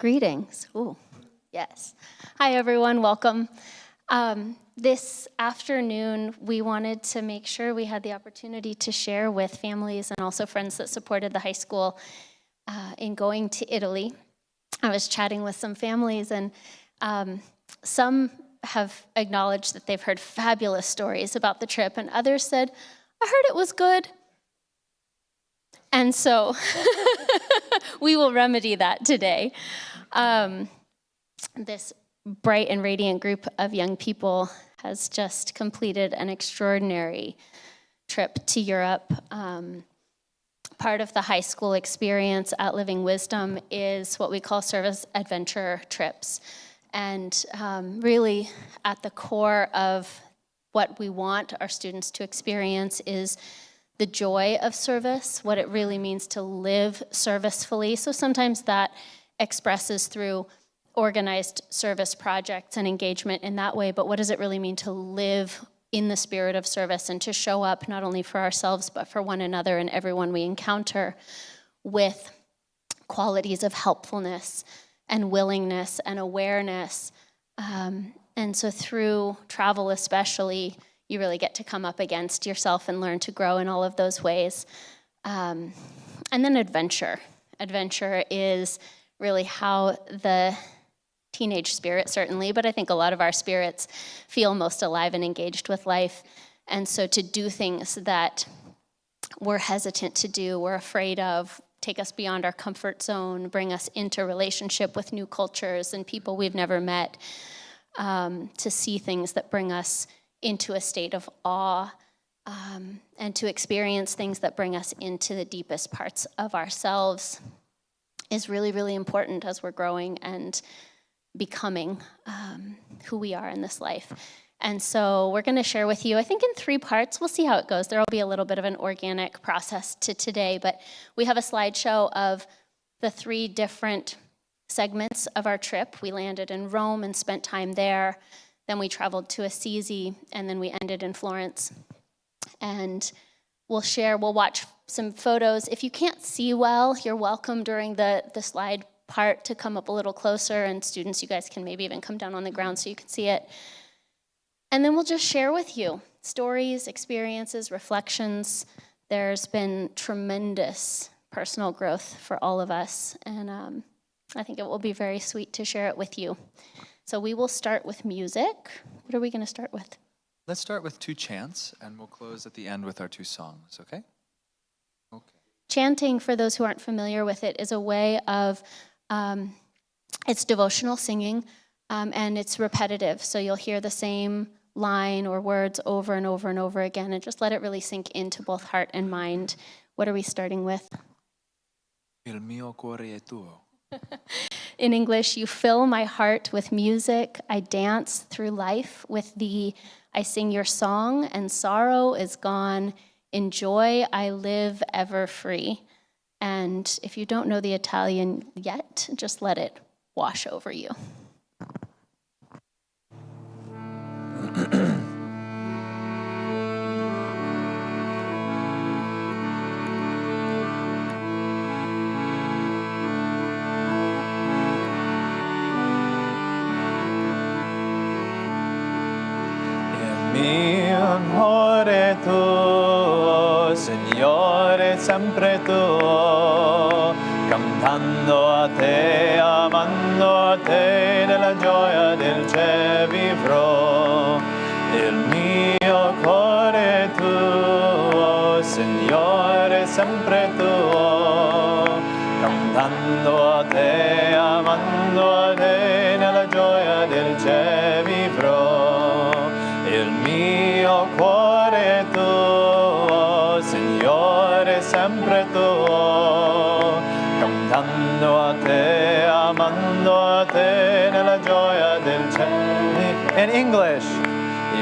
Greetings. Ooh, yes. Hi, everyone. Welcome. This afternoon, we wanted to make sure we had the opportunity to share with families and also friends that supported the high school in going to Italy. I was chatting with some families, and some have acknowledged that they've heard fabulous stories about the trip, and others said, I heard it was good. And so we will remedy that today. This bright and radiant group of young people has just completed an extraordinary trip to Europe. Part of the high school experience at Living Wisdom is what we call service adventure trips. And really at the core of what we want our students to experience is the joy of service, what it really means to live servicefully. So sometimes that expresses through organized service projects and engagement in that way, but what does it really mean to live in the spirit of service and to show up not only for ourselves, but for one another and everyone we encounter with qualities of helpfulness and willingness and awareness. And so through travel especially, you really get to come up against yourself and learn to grow in all of those ways. And then adventure. Adventure is really how the teenage spirit, certainly, but I think a lot of our spirits feel most alive and engaged with life. And so to do things that we're hesitant to do, we're afraid of, take us beyond our comfort zone, bring us into relationship with new cultures and people we've never met, to see things that bring us into a state of awe, and to experience things that bring us into the deepest parts of ourselves is really, really important as we're growing and becoming who we are in this life. And so we're going to share with you, I think in 3 parts. We'll see how it goes. There will be a little bit of an organic process to today, but we have a slideshow of the 3 different segments of our trip. We landed in Rome and spent time there. Then we traveled to Assisi, and then we ended in Florence. And we'll watch some photos. If you can't see well, you're welcome during the slide part to come up a little closer, and students, you guys can maybe even come down on the ground so you can see it. And then we'll just share with you stories, experiences, reflections. There's been tremendous personal growth for all of us, and I think it will be very sweet to share it with you. So we will start with music. What are we going to start with? Let's start with 2 chants, and we'll close at the end with our 2 songs, okay? Okay. Chanting, for those who aren't familiar with it, is a way of, it's devotional singing, and it's repetitive. So you'll hear the same line or words over and over and over again, and just let it really sink into both heart and mind. What are we starting with? Il mio cuore è tuo. In English, you fill my heart with music. I dance through life with thee. I sing your song, and sorrow is gone. In joy, I live ever free. And if you don't know the Italian yet, just let it wash over you. Mio amore tuo, Signore, sempre tuo, cantando a te, amando a te, nella gioia del cielo vivrò. Il mio cuore tuo, Signore, sempre tuo, cantando a te, amando a te, nella gioia del cielo vivrò. Il mio cuore è tuo, Signore, sempre tuo, cantando a te, amando a te, nella gioia del cielo. In English,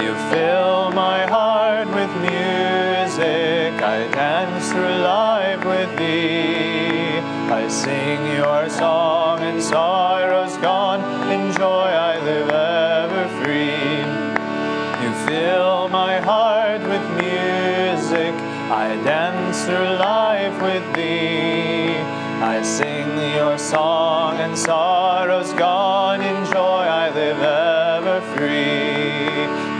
you fill my heart with music, I dance through life with thee. I sing your song and sorrow's gone, in joy I live ever free. You fill my heart with music, I dance through life with thee. I sing your song and sorrows gone. In joy I live ever free.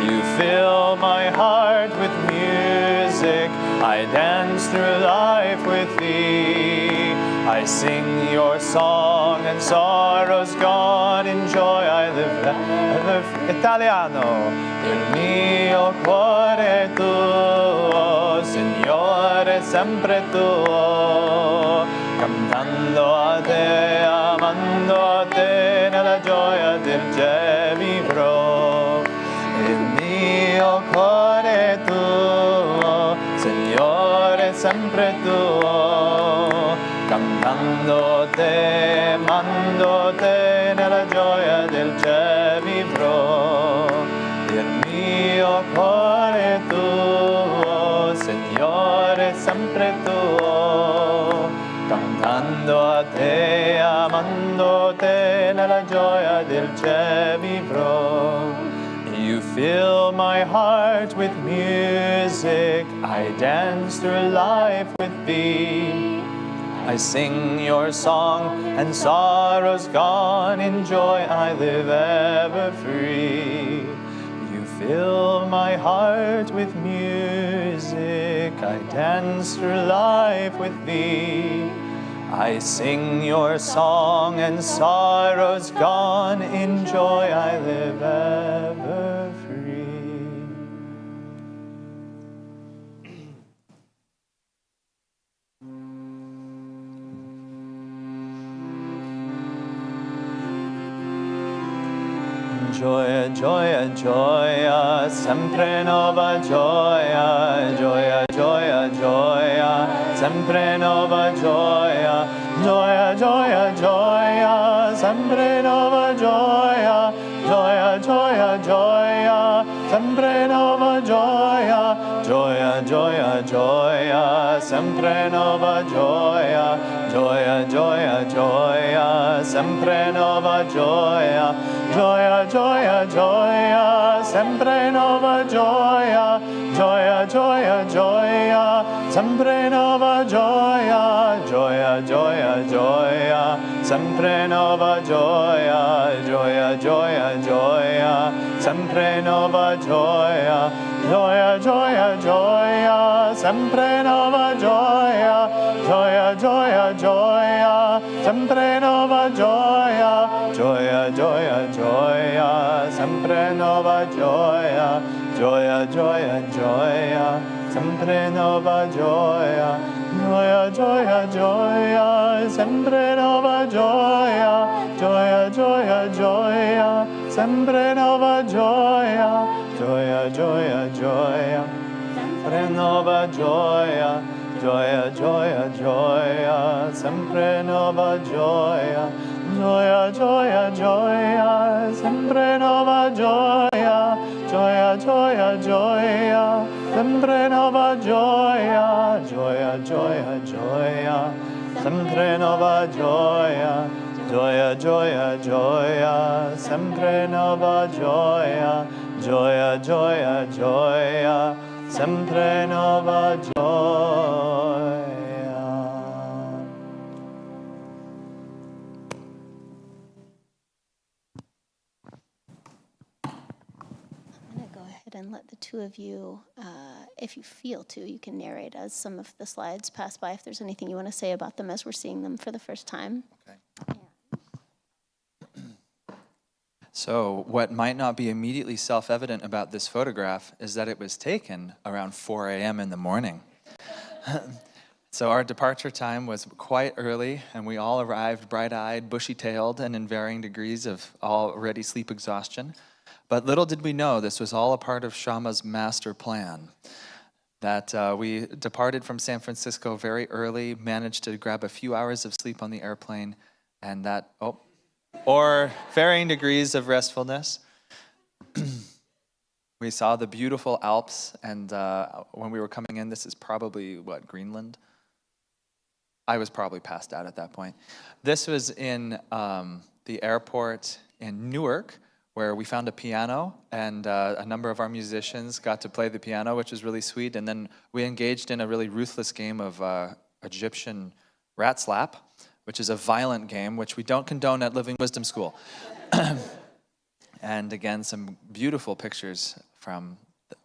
You fill my heart with music. I dance through life with thee. I sing your song and sorrows gone. In joy I live ever free. Italiano. Il mio cuore è tuo, Signore, sempre tuo. Cantando a te, amando a te, nella gioia del cielo vivrò. Il mio cuore è tuo, Signore, sempre tuo. Cantando a te, amando a te, nella gioia del cielo vivrò. Il mio cuore è tuo, Signore, sempre tuo. Cantando a te, amando te, nella gioia del cielo vivrò. You fill my heart with music. I dance through life with thee. I sing your song and sorrow's gone. In joy I live ever free. You fill my heart with music. I dance through life with thee. I sing your song and sorrow's gone. In joy I live ever free. Gioia, gioia, gioia, sempre nuova gioia, gioia, gioia, gioia, sempre nuova gioia, gioia, gioia, gioia, sempre nuova gioia, gioia, gioia, gioia, sempre nuova gioia, gioia, gioia, gioia, sempre nuova gioia, gioia, gioia, gioia, sempre nuova gioia, gioia, gioia, gioia, sempre nuova gioia, gioia, gioia, gioia, sempre nuova gioia, gioia, gioia, gioia, sempre nuova gioia, gioia, gioia, gioia, sempre nuova gioia, gioia, gioia, gioia, sempre nuova gioia, gioia, gioia, gioia, sempre nuova gioia, gioia, gioia, gioia, sempre nuova gioia, gioia, gioia, gioia, sempre nuova gioia, gioia, gioia, gioia, sempre nuova gioia, gioia, gioia, gioia, sempre nuova gioia, gioia, gioia, gioia, sempre nuova gioia, gioia, gioia, gioia, sempre nuova gioia, gioia, gioia, gioia, sempre nuova gioia, gioia, gioia, gioia, sempre nuova gioia, gioia, gioia, gioia, sempre nuova gioia, gioia, gioia, gioia, sempre nuova gioia, gioia, gioia, gioia, sempre nuova gioia. I'm going to go ahead and let the two of you, if you feel to, you can narrate as some of the slides pass by if there's anything you want to say about them as we're seeing them for the first time. Okay. So what might not be immediately self-evident about this photograph is that it was taken around 4 a.m. in the morning. So our departure time was quite early, and we all arrived bright-eyed, bushy-tailed, and in varying degrees of already sleep exhaustion. But little did we know this was all a part of Shama's master plan. That we departed from San Francisco very early, managed to grab a few hours of sleep on the airplane, and that, or varying degrees of restfulness. We saw the beautiful Alps, and when we were coming in, this is probably, Greenland? I was probably passed out at that point. This was in the airport in Newark, where we found a piano, and a number of our musicians got to play the piano, which was really sweet, and then we engaged in a really ruthless game of Egyptian rat slap, which is a violent game, which we don't condone at Living Wisdom School. And again, some beautiful pictures from the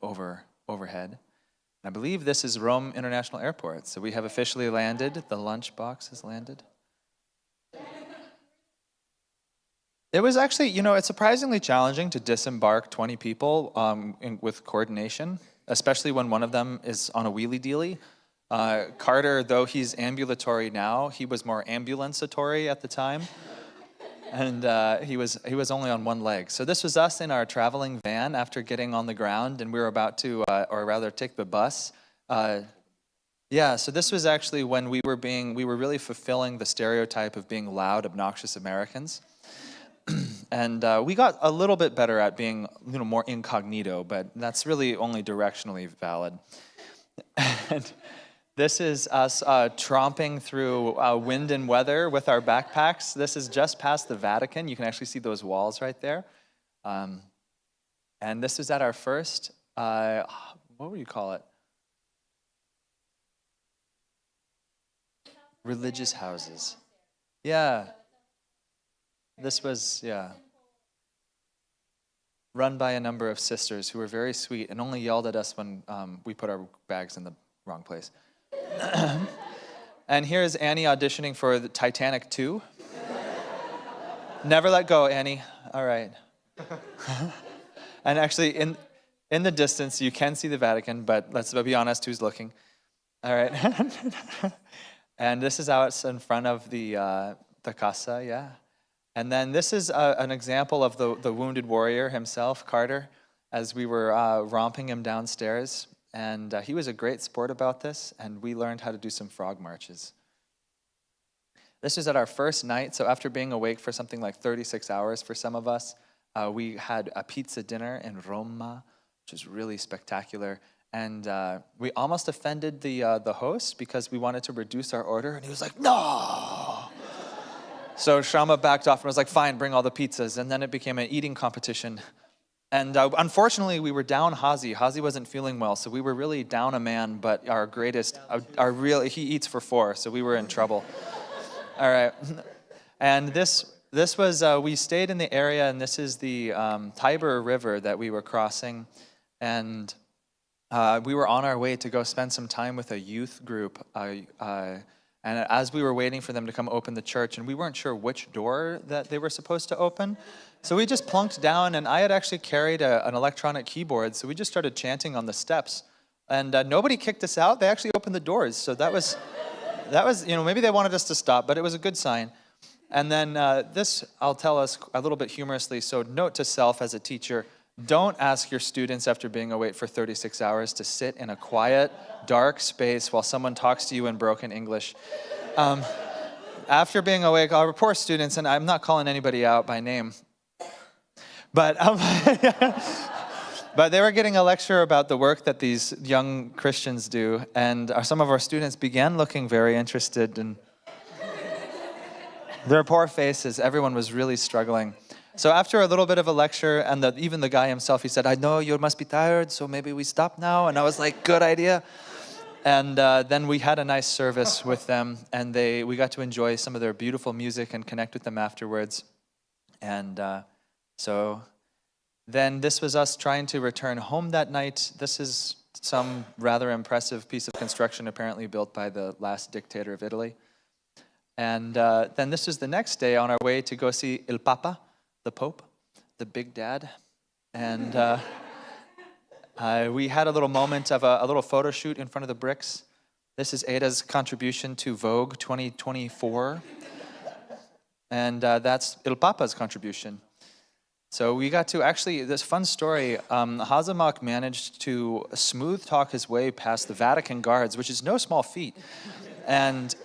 overhead. I believe this is Rome International Airport. So we have officially landed. The lunchbox has landed. It was actually, it's surprisingly challenging to disembark 20 people with coordination, especially when one of them is on a wheelie dealie. Carter, though he's ambulatory now, he was more ambulancetory at the time. And he was only on one leg. So this was us in our traveling van after getting on the ground, and we were about to, or rather, take the bus. So this was actually when we were really fulfilling the stereotype of being loud, obnoxious Americans. And we got a little bit better at being, more incognito, but that's really only directionally valid. And this is us tromping through wind and weather with our backpacks. This is just past the Vatican. You can actually see those walls right there. And this was at our first, what would you call it? Religious houses. Yeah. This was, run by a number of sisters who were very sweet and only yelled at us when we put our bags in the wrong place. And here's Annie auditioning for the Titanic 2. Never let go, Annie. All right. And actually, in the distance, you can see the Vatican, but let's be honest, who's looking? All right. And this is out in front of the casa, yeah. And then this is an example of the wounded warrior himself, Carter, as we were romping him downstairs. And he was a great sport about this, and we learned how to do some frog marches. This was at our first night, so after being awake for something like 36 hours for some of us, we had a pizza dinner in Roma, which was really spectacular. And we almost offended the host because we wanted to reduce our order, and he was like, no! So Shama backed off and was like, fine, bring all the pizzas. And then it became an eating competition. And unfortunately, we were down Hazi. Hazi wasn't feeling well, so we were really down a man, but our greatest, he eats for 4, so we were in trouble. All right. And this was, we stayed in the area, and this is the Tiber River that we were crossing. And we were on our way to go spend some time with a youth group. And as we were waiting for them to come open the church, and we weren't sure which door that they were supposed to open, so we just plunked down, and I had actually carried an electronic keyboard, so we just started chanting on the steps. And nobody kicked us out. They actually opened the doors. So that was, maybe they wanted us to stop, but it was a good sign. And then this, I'll tell us a little bit humorously, so note to self as a teacher, don't ask your students after being awake for 36 hours to sit in a quiet, dark space while someone talks to you in broken English. After being awake, our poor students, and I'm not calling anybody out by name, but but they were getting a lecture about the work that these young Christians do, and some of our students began looking very interested, and their poor faces, everyone was really struggling. So after a little bit of a lecture, and even the guy himself, he said, I know you must be tired, so maybe we stop now. And I was like, good idea. And then we had a nice service with them, and we got to enjoy some of their beautiful music and connect with them afterwards. And so then this was us trying to return home that night. This is some rather impressive piece of construction apparently built by the last dictator of Italy. And then this was the next day on our way to go see Il Papa, the Pope, the big dad. And we had a little moment of a little photo shoot in front of the bricks. This is Ada's contribution to Vogue 2024. And that's Il Papa's contribution. So we got to actually, this fun story, Hazamak managed to smooth talk his way past the Vatican guards, which is no small feat. And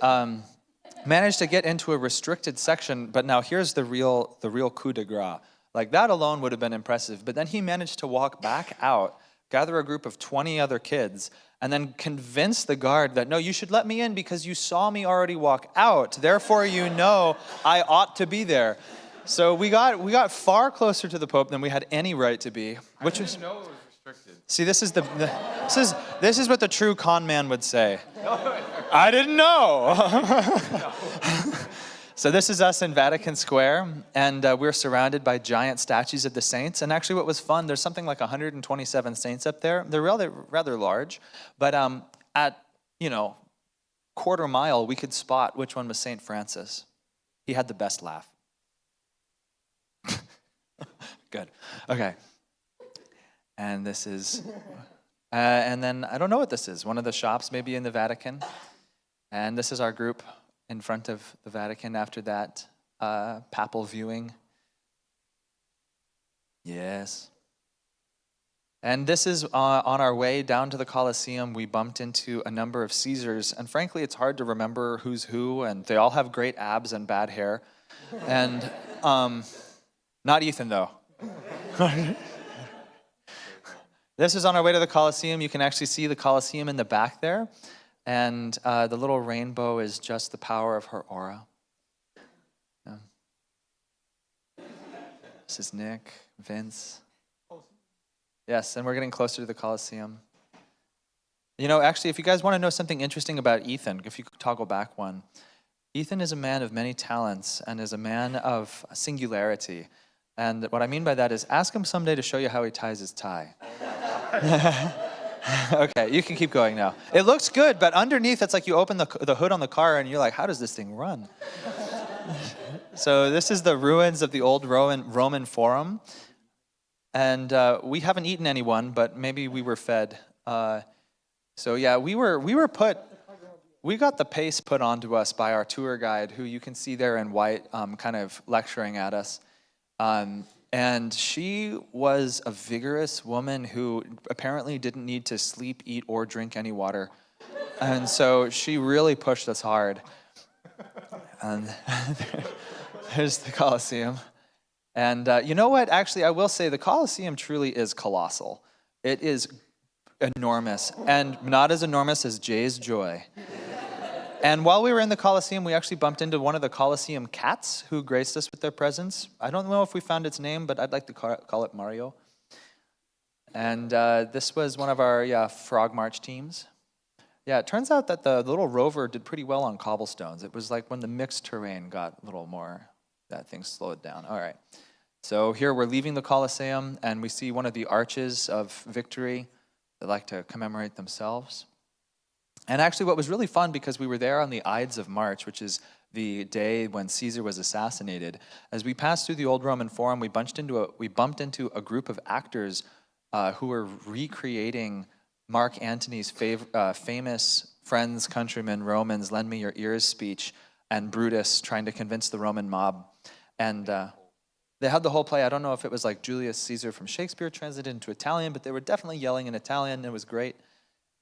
managed to get into a restricted section, but now here's the real coup de grace. Like that alone would have been impressive, but then he managed to walk back out, gather a group of 20 other kids, and then convince the guard that, no, you should let me in because you saw me already walk out, therefore you know I ought to be there. So we got far closer to the Pope than we had any right to be, which was... know it was restricted. See, this is what the true con man would say. I didn't know. So this is us in Vatican Square, and we're surrounded by giant statues of the saints. And actually what was fun, there's something like 127 saints up there. They're rather large, but at, quarter mile, we could spot which one was St. Francis. He had the best laugh. Good. Okay. And this is, and then I don't know what this is. One of the shops maybe in the Vatican. And this is our group in front of the Vatican after that papal viewing. Yes. And this is on our way down to the Colosseum. We bumped into a number of Caesars, and frankly, it's hard to remember who's who, and they all have great abs and bad hair. And not Ethan, though. This is on our way to the Colosseum. You can actually see the Colosseum in the back there, and the little rainbow is just the power of her aura. Yeah. This is Nick, Vince. Yes, and we're getting closer to the Colosseum. Actually, if you guys want to know something interesting about Ethan, if you could toggle back one, Ethan is a man of many talents and is a man of singularity. And what I mean by that is ask him someday to show you how he ties his tie. Okay, you can keep going now. It looks good, but underneath it's like you open the hood on the car and you're like, how does this thing run? So this is the ruins of the old Roman Forum. And we haven't eaten anyone, but maybe we were fed. So yeah, we got the pace put onto us by our tour guide, who you can see there in white, kind of lecturing at us. And she was a vigorous woman who apparently didn't need to sleep, eat, or drink any water. And so she really pushed us hard. And there's the Colosseum. And you know what? Actually, I will say the Colosseum truly is colossal. It is enormous, and not as enormous as Jay's Joy. And while we were in the Colosseum, we actually bumped into one of the Colosseum cats who graced us with their presence. I don't know if we found its name, but I'd like to call it Mario. And this was one of our Frog March teams. Yeah, it turns out that the little rover did pretty well on cobblestones. It was like when the mixed terrain got a little more, that thing slowed down. All right. So here we're leaving the Colosseum, and we see one of the arches of victory. They like to commemorate themselves. And actually what was really fun, because we were there on the Ides of March, which is the day when Caesar was assassinated. As we passed through the old Roman Forum, we bumped into a group of actors who were recreating Mark Antony's famous friends, countrymen, Romans, lend me your ears speech, and Brutus trying to convince the Roman mob. And they had the whole play. I don't know if it was like Julius Caesar from Shakespeare translated into Italian, but they were definitely yelling in Italian. It was great.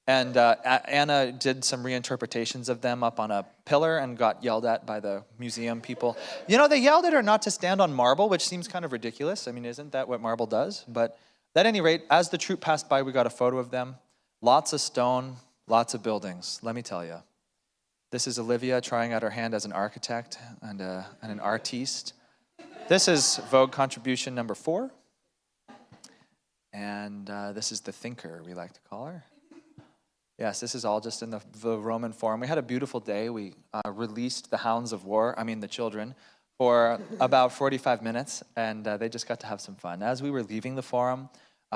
And Anna did some reinterpretations of them up on a pillar and got yelled at by the museum people. They yelled at her not to stand on marble, which seems kind of ridiculous. I mean, isn't that what marble does? But at any rate, as the troop passed by, we got a photo of them. Lots of stone, lots of buildings, let me tell you. This is Olivia trying out her hand as an architect and an artiste. This is Vogue contribution number 4. And this is the thinker, we like to call her. Yes, this is all just in the Roman Forum. We had a beautiful day. We released the hounds of war, the children, for about 45 minutes, and they just got to have some fun. As we were leaving the Forum,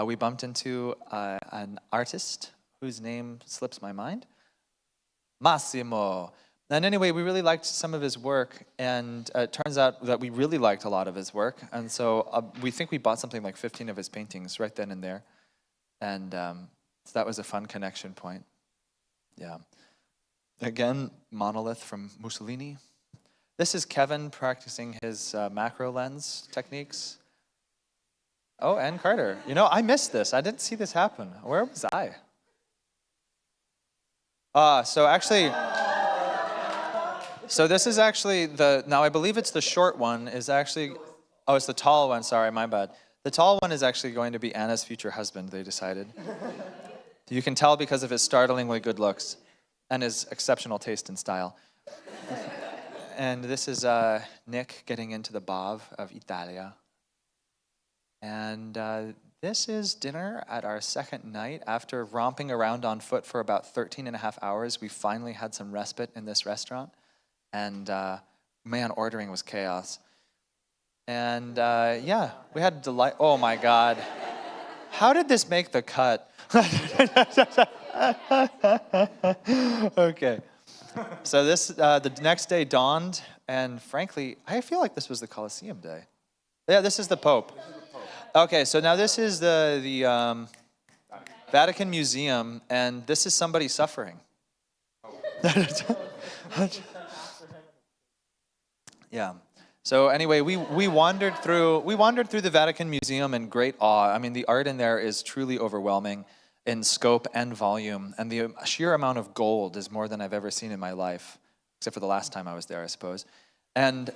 we bumped into an artist whose name slips my mind, Massimo. And anyway, we really liked some of his work, and it turns out that we really liked a lot of his work, and so we think we bought something like 15 of his paintings right then and there, and so that was a fun connection point. Yeah. Again, monolith from Mussolini. This is Kevin practicing his macro lens techniques. Oh, and Carter. I missed this. I didn't see this happen. Where was I? So this is actually now I believe it's the short one it's the tall one, sorry, my bad. The tall one is actually going to be Anna's future husband, they decided. You can tell because of his startlingly good looks and his exceptional taste and style. And this is Nick getting into the BAV of Italia. And this is dinner at our second night. After romping around on foot for about 13 and a half hours, we finally had some respite in this restaurant. And man, ordering was chaos. And yeah, we had delight. Oh my God. How did this make the cut? Okay. So this, the next day dawned, and frankly, I feel like this was the Colosseum day. Yeah, this is the Pope. Okay, so now this is the Vatican Museum, and this is somebody suffering. Yeah. So anyway, we wandered through the Vatican Museum in great awe. I mean, the art in there is truly overwhelming in scope and volume, and the sheer amount of gold is more than I've ever seen in my life, except for the last time I was there, I suppose. And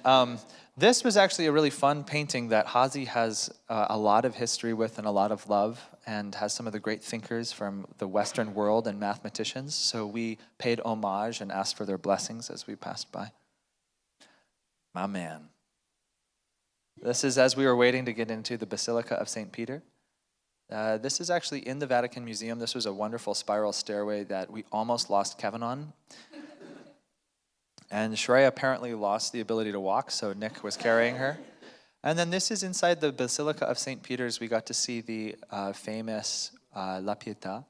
this was actually a really fun painting that Hazy has a lot of history with and a lot of love, and has some of the great thinkers from the Western world and mathematicians. So we paid homage and asked for their blessings as we passed by. My man. This is as we were waiting to get into the Basilica of St. Peter. This is actually in the Vatican Museum. This was a wonderful spiral stairway that we almost lost Kevin on. And Shreya apparently lost the ability to walk, so Nick was carrying her. And then this is inside the Basilica of St. Peter's. We got to see the famous La Pietà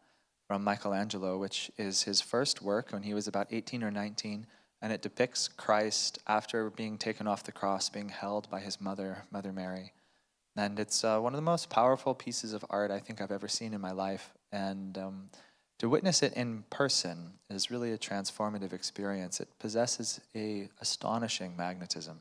from Michelangelo, which is his first work when he was about 18 or 19. And it depicts Christ after being taken off the cross, being held by his mother, Mother Mary. And it's one of the most powerful pieces of art I think I've ever seen in my life. And to witness it in person is really a transformative experience. It possesses an astonishing magnetism.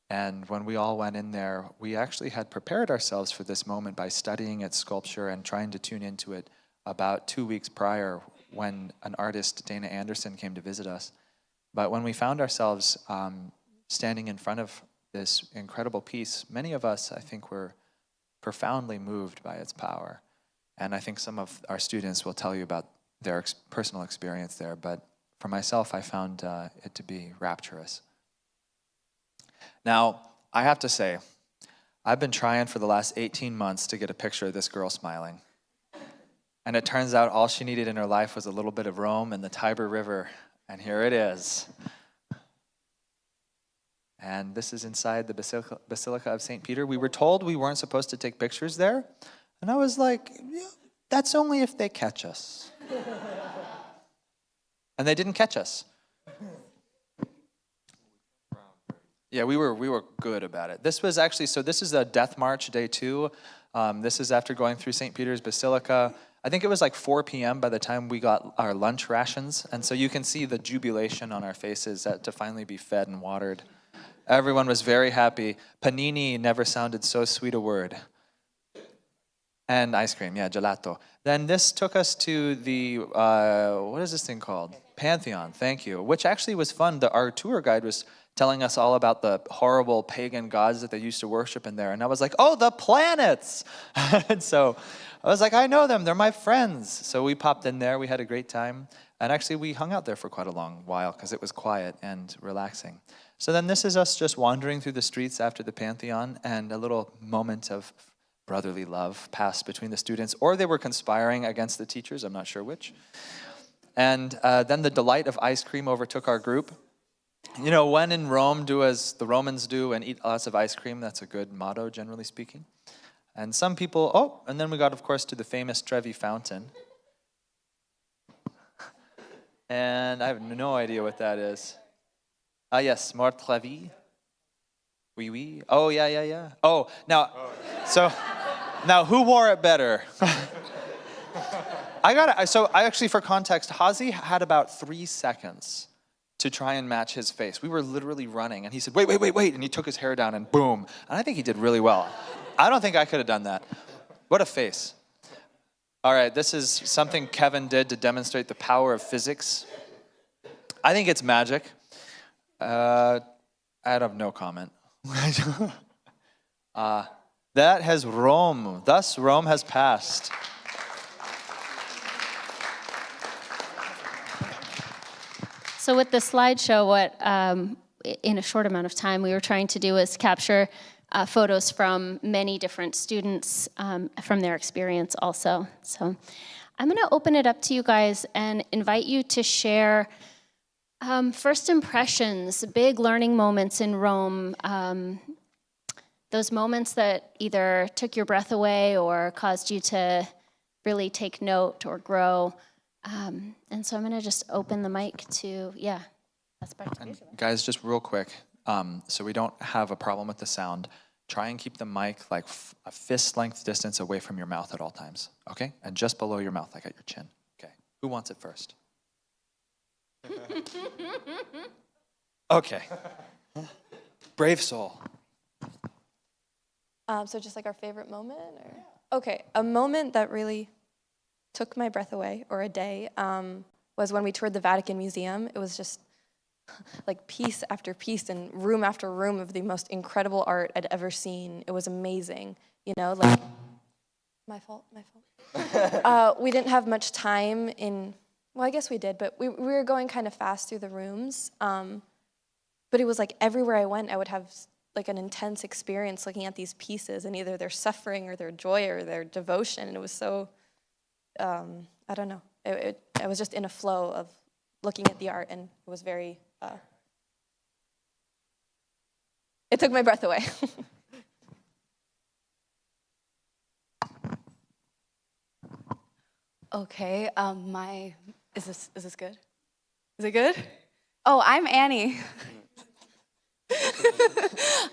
And when we all went in there, we actually had prepared ourselves for this moment by studying its sculpture and trying to tune into it about 2 weeks prior when an artist, Dana Anderson, came to visit us. But when we found ourselves standing in front of this incredible piece, many of us, I think, were profoundly moved by its power. And I think some of our students will tell you about their personal experience there. But for myself, I found it to be rapturous. Now, I have to say, I've been trying for the last 18 months to get a picture of this girl smiling. And it turns out all she needed in her life was a little bit of Rome and the Tiber River. And here it is. And this is inside the Basilica of St. Peter. We were told we weren't supposed to take pictures there. And I was like, yeah, that's only if they catch us. And they didn't catch us. Yeah, we were good about it. This was actually, so this is the Death March, day 2. This is after going through St. Peter's Basilica. I think it was like 4 p.m. by the time we got our lunch rations. And so you can see the jubilation on our faces to finally be fed and watered. Everyone was very happy. Panini never sounded so sweet a word. And ice cream, yeah, gelato. Then this took us to the, what is this thing called? Pantheon, thank you, which actually was fun. Our tour guide was telling us all about the horrible pagan gods that they used to worship in there. And I was like, oh, the planets! And so I was like, I know them, they're my friends. So we popped in there, we had a great time. And actually we hung out there for quite a long while because it was quiet and relaxing. So then this is us just wandering through the streets after the Pantheon, and a little moment of brotherly love passed between the students, or they were conspiring against the teachers, I'm not sure which. And then the delight of ice cream overtook our group. You know, when in Rome, do as the Romans do and eat lots of ice cream. That's a good motto, generally speaking. And some people, and then we got, of course, to the famous Trevi Fountain. And I have no idea what that is. Yes, Mort Trevi. Oui, oui. Oh, yeah. Oh, now, now who wore it better? I actually, for context, Hazy had about 3 seconds to try and match his face. We were literally running, and he said, wait, and he took his hair down, and boom. And I think he did really well. I don't think I could have done that. What a face. All right, this is something Kevin did to demonstrate the power of physics. I think it's magic. I have no comment. That has Rome. Thus, Rome has passed. So with the slideshow, what in a short amount of time we were trying to do is capture photos from many different students from their experience also. So I'm going to open it up to you guys and invite you to share First impressions, big learning moments in Rome. Those moments that either took your breath away or caused you to really take note or grow. And so I'm going to just open the mic to, that's back to you. Guys, just real quick, so we don't have a problem with the sound, try and keep the mic like a fist length distance away from your mouth at all times, okay? And just below your mouth, like at your chin. Okay, who wants it first? Okay. Brave soul. So just like our favorite moment? Or? Okay, a moment that really took my breath away, or a day, was when we toured the Vatican Museum. It was just like piece after piece and room after room of the most incredible art I'd ever seen. It was amazing, you know, like, my fault. We didn't have much time well, I guess we did, but we were going kind of fast through the rooms. But it was like everywhere I went, I would have like an intense experience looking at these pieces and either their suffering or their joy or their devotion. And it was so, I don't know. I was just in a flow of looking at the art, and it was very, it took my breath away. Okay, is this good? Is it good? Oh, I'm Annie.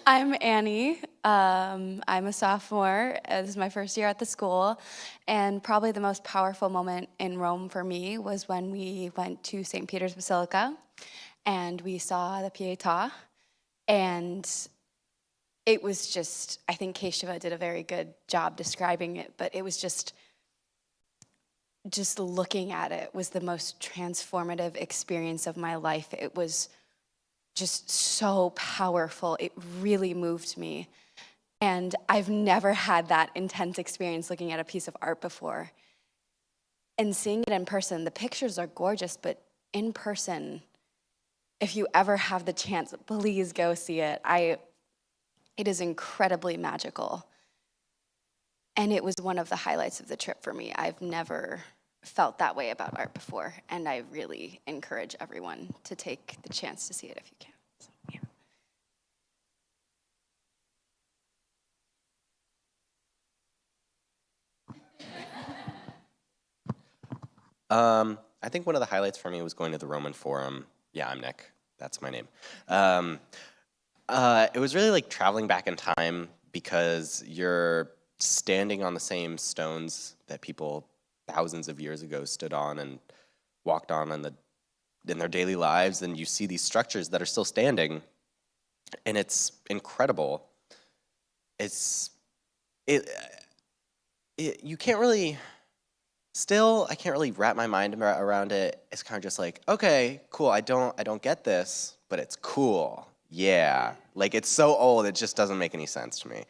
I'm Annie. I'm a sophomore. This is my first year at the school, and probably the most powerful moment in Rome for me was when we went to St. Peter's Basilica, and we saw the Pietà, and it was just, I think Keshava did a very good job describing it, but it was just looking at it was the most transformative experience of my life. It was just so powerful. It really moved me. And I've never had that intense experience looking at a piece of art before. And seeing it in person, the pictures are gorgeous, but in person, if you ever have the chance, please go see it. It is incredibly magical. And it was one of the highlights of the trip for me. I've never felt that way about art before, and I really encourage everyone to take the chance to see it if you can. So, yeah. I think one of the highlights for me was going to the Roman Forum. Yeah, I'm Nick. That's my name. It was really like traveling back in time because you're standing on the same stones that people thousands of years ago stood on and walked on in their daily lives, and you see these structures that are still standing, and it's incredible. You can't really, I can't really wrap my mind around it. It's kind of just like, okay, cool, I don't get this, but it's cool. Yeah, like it's so old, it just doesn't make any sense to me.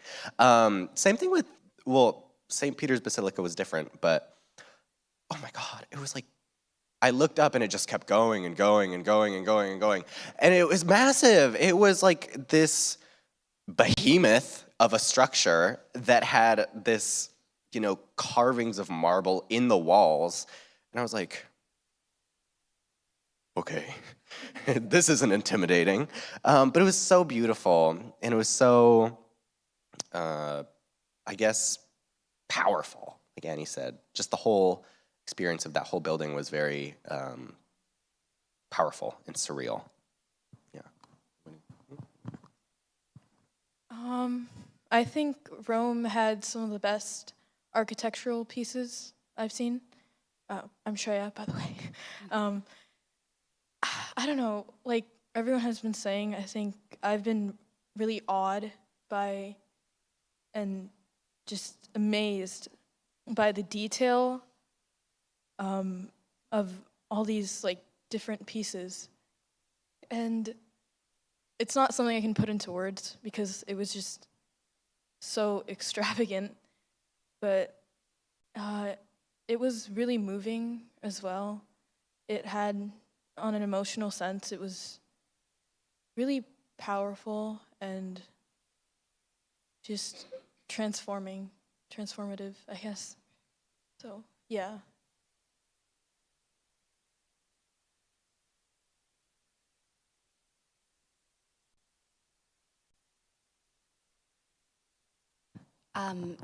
Same thing with, St. Peter's Basilica was different, but oh my God, it was like, I looked up and it just kept going and going and going and going and going. And it was massive. It was like this behemoth of a structure that had this, carvings of marble in the walls. And I was like, okay, this isn't intimidating. But it was so beautiful, and it was so, I guess, powerful, like Annie said. Just the whole experience of that whole building was very powerful and surreal. Yeah. I think Rome had some of the best architectural pieces I've seen. I'm Shreya, by the way. I don't know, like everyone has been saying, I think I've been really awed by and just amazed by the detail of all these like different pieces. And it's not something I can put into words because it was just so extravagant, but it was really moving as well. It had, on an emotional sense, it was really powerful and just transformative, I guess. So, yeah.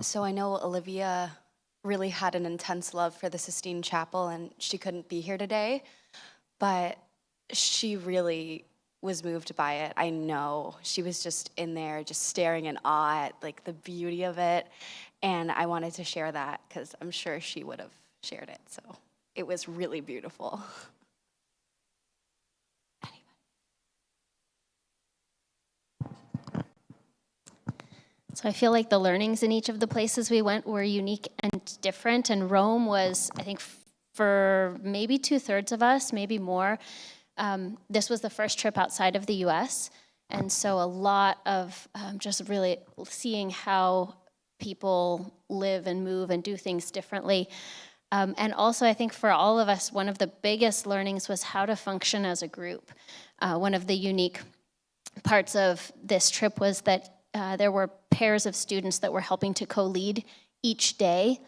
So I know Olivia really had an intense love for the Sistine Chapel, and she couldn't be here today, but she really was moved by it. I know she was just in there, just staring in awe at like the beauty of it, and I wanted to share that because I'm sure she would have shared it. So it was really beautiful. So I feel like the learnings in each of the places we went were unique and different. And Rome was, I think, for maybe 2/3 of us, maybe more, this was the first trip outside of the US. And so a lot of just really seeing how people live and move and do things differently. And also, I think for all of us, one of the biggest learnings was how to function as a group. One of the unique parts of this trip was that there were pairs of students that were helping to co-lead each day.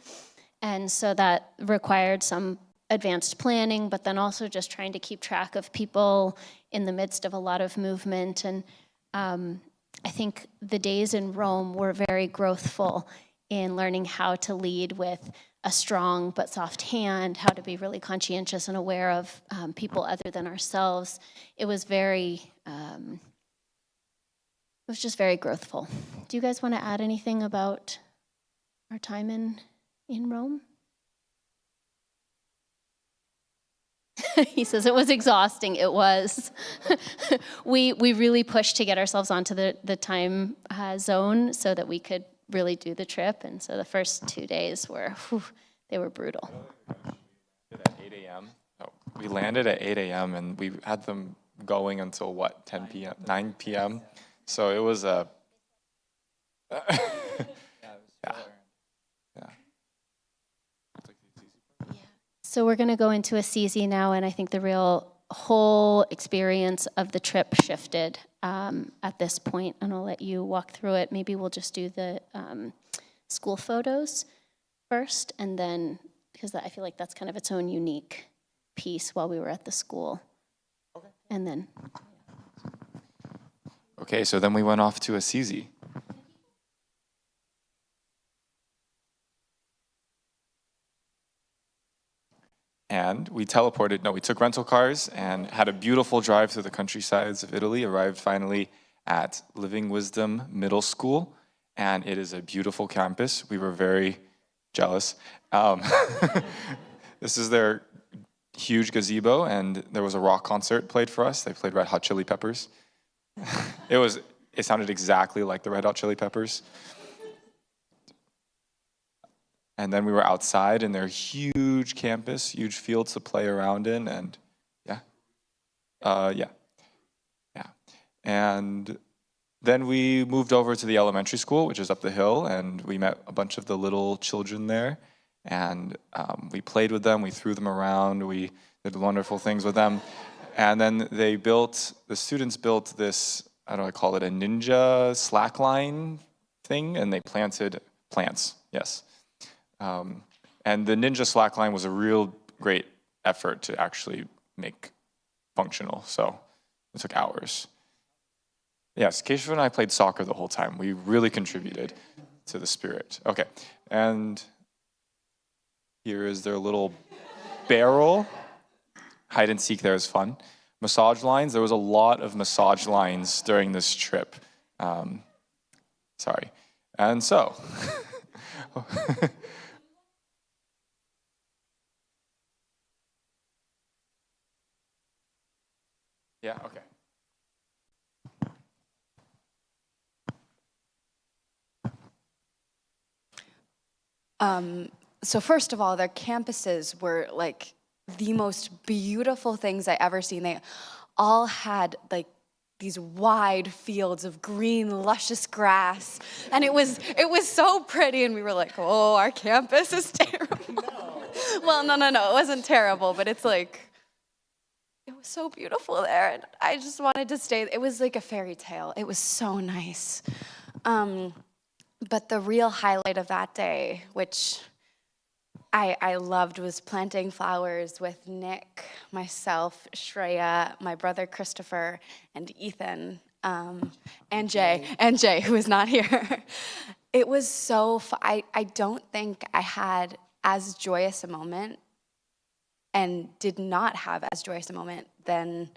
And so that required some advanced planning, but then also just trying to keep track of people in the midst of a lot of movement. And I think the days in Rome were very growthful in learning how to lead with a strong but soft hand, how to be really conscientious and aware of people other than ourselves. It was just very growthful. Do you guys want to add anything about our time in Rome? He says it was exhausting. It was. We really pushed to get ourselves onto the time zone so that we could really do the trip. And so the first 2 days they were brutal. At 8 a.m. Oh, we landed at 8 a.m. and we had them going until 10 p.m., 9 p.m. So it was a. So we're going to go into Assisi now, and I think the real whole experience of the trip shifted at this point, and I'll let you walk through it. Maybe we'll just do the school photos first, and then, because I feel like that's kind of its own unique piece while we were at the school. Okay. And then. Okay, so then we went off to Assisi. And we took rental cars and had a beautiful drive through the countrysides of Italy, arrived finally at Living Wisdom Middle School, and it is a beautiful campus. We were very jealous. This is their huge gazebo, and there was a rock concert played for us. They played Red Hot Chili Peppers. It sounded exactly like the Red Hot Chili Peppers. And then we were outside in their huge campus, huge fields to play around in, and yeah. And then we moved over to the elementary school, which is up the hill, and we met a bunch of the little children there, and we played with them, we threw them around, we did wonderful things with them. And then the students built this, I don't know, I call it a ninja slackline thing, and they planted plants, yes. And the ninja slackline was a real great effort to actually make functional, so it took hours. Yes, Keshav and I played soccer the whole time. We really contributed to the spirit. Okay, and here is their little barrel. Hide and seek there is fun. Massage lines, there was a lot of massage lines during this trip. Sorry. And so, yeah, okay. So first of all, their campuses were like the most beautiful things I ever seen. They all had like these wide fields of green, luscious grass, and it was so pretty. And we were like, "Oh, our campus is terrible." No. Well, no, it wasn't terrible, but it's like it was so beautiful there, and I just wanted to stay. It was like a fairy tale. It was so nice. But the real highlight of that day, which I loved, was planting flowers with Nick, myself, Shreya, my brother Christopher, and Ethan, and Jay, who is not here. It was so I don't think I had as joyous a moment and did not have as joyous a moment than,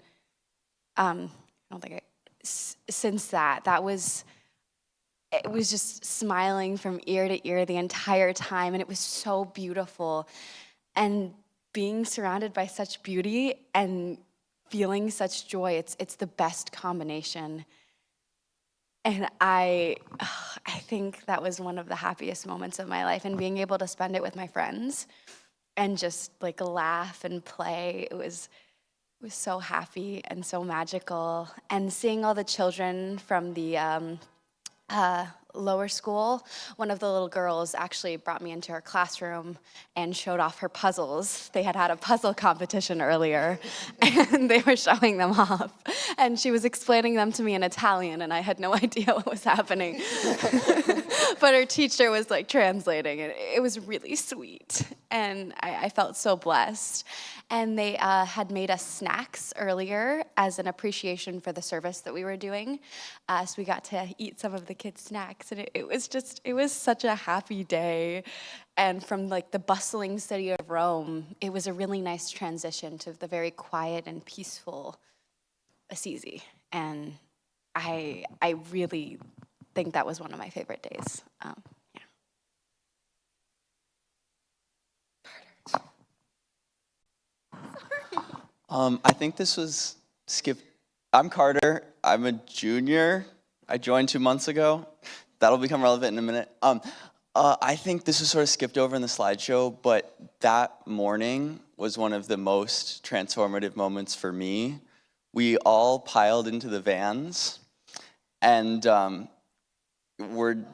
I don't think since that was, it was just smiling from ear to ear the entire time, and it was so beautiful. And being surrounded by such beauty and feeling such joy, it's the best combination. And I think that was one of the happiest moments of my life, and being able to spend it with my friends and just like laugh and play. It was so happy and so magical. And seeing all the children from the lower school, one of the little girls actually brought me into her classroom and showed off her puzzles. They had a puzzle competition earlier, and they were showing them off. And she was explaining them to me in Italian, and I had no idea what was happening. But her teacher was like translating, and it was really sweet. And I felt so blessed. And they had made us snacks earlier as an appreciation for the service that we were doing. So we got to eat some of the kids' snacks, and it was such a happy day. And from like the bustling city of Rome, it was a really nice transition to the very quiet and peaceful Assisi. And I really think that was one of my favorite days. Yeah. I think this was skipped. I'm Carter. I'm a junior. I joined 2 months ago. That'll become relevant in a minute. I think this was sort of skipped over in the slideshow, but that morning was one of the most transformative moments for me. We all piled into the vans, and we're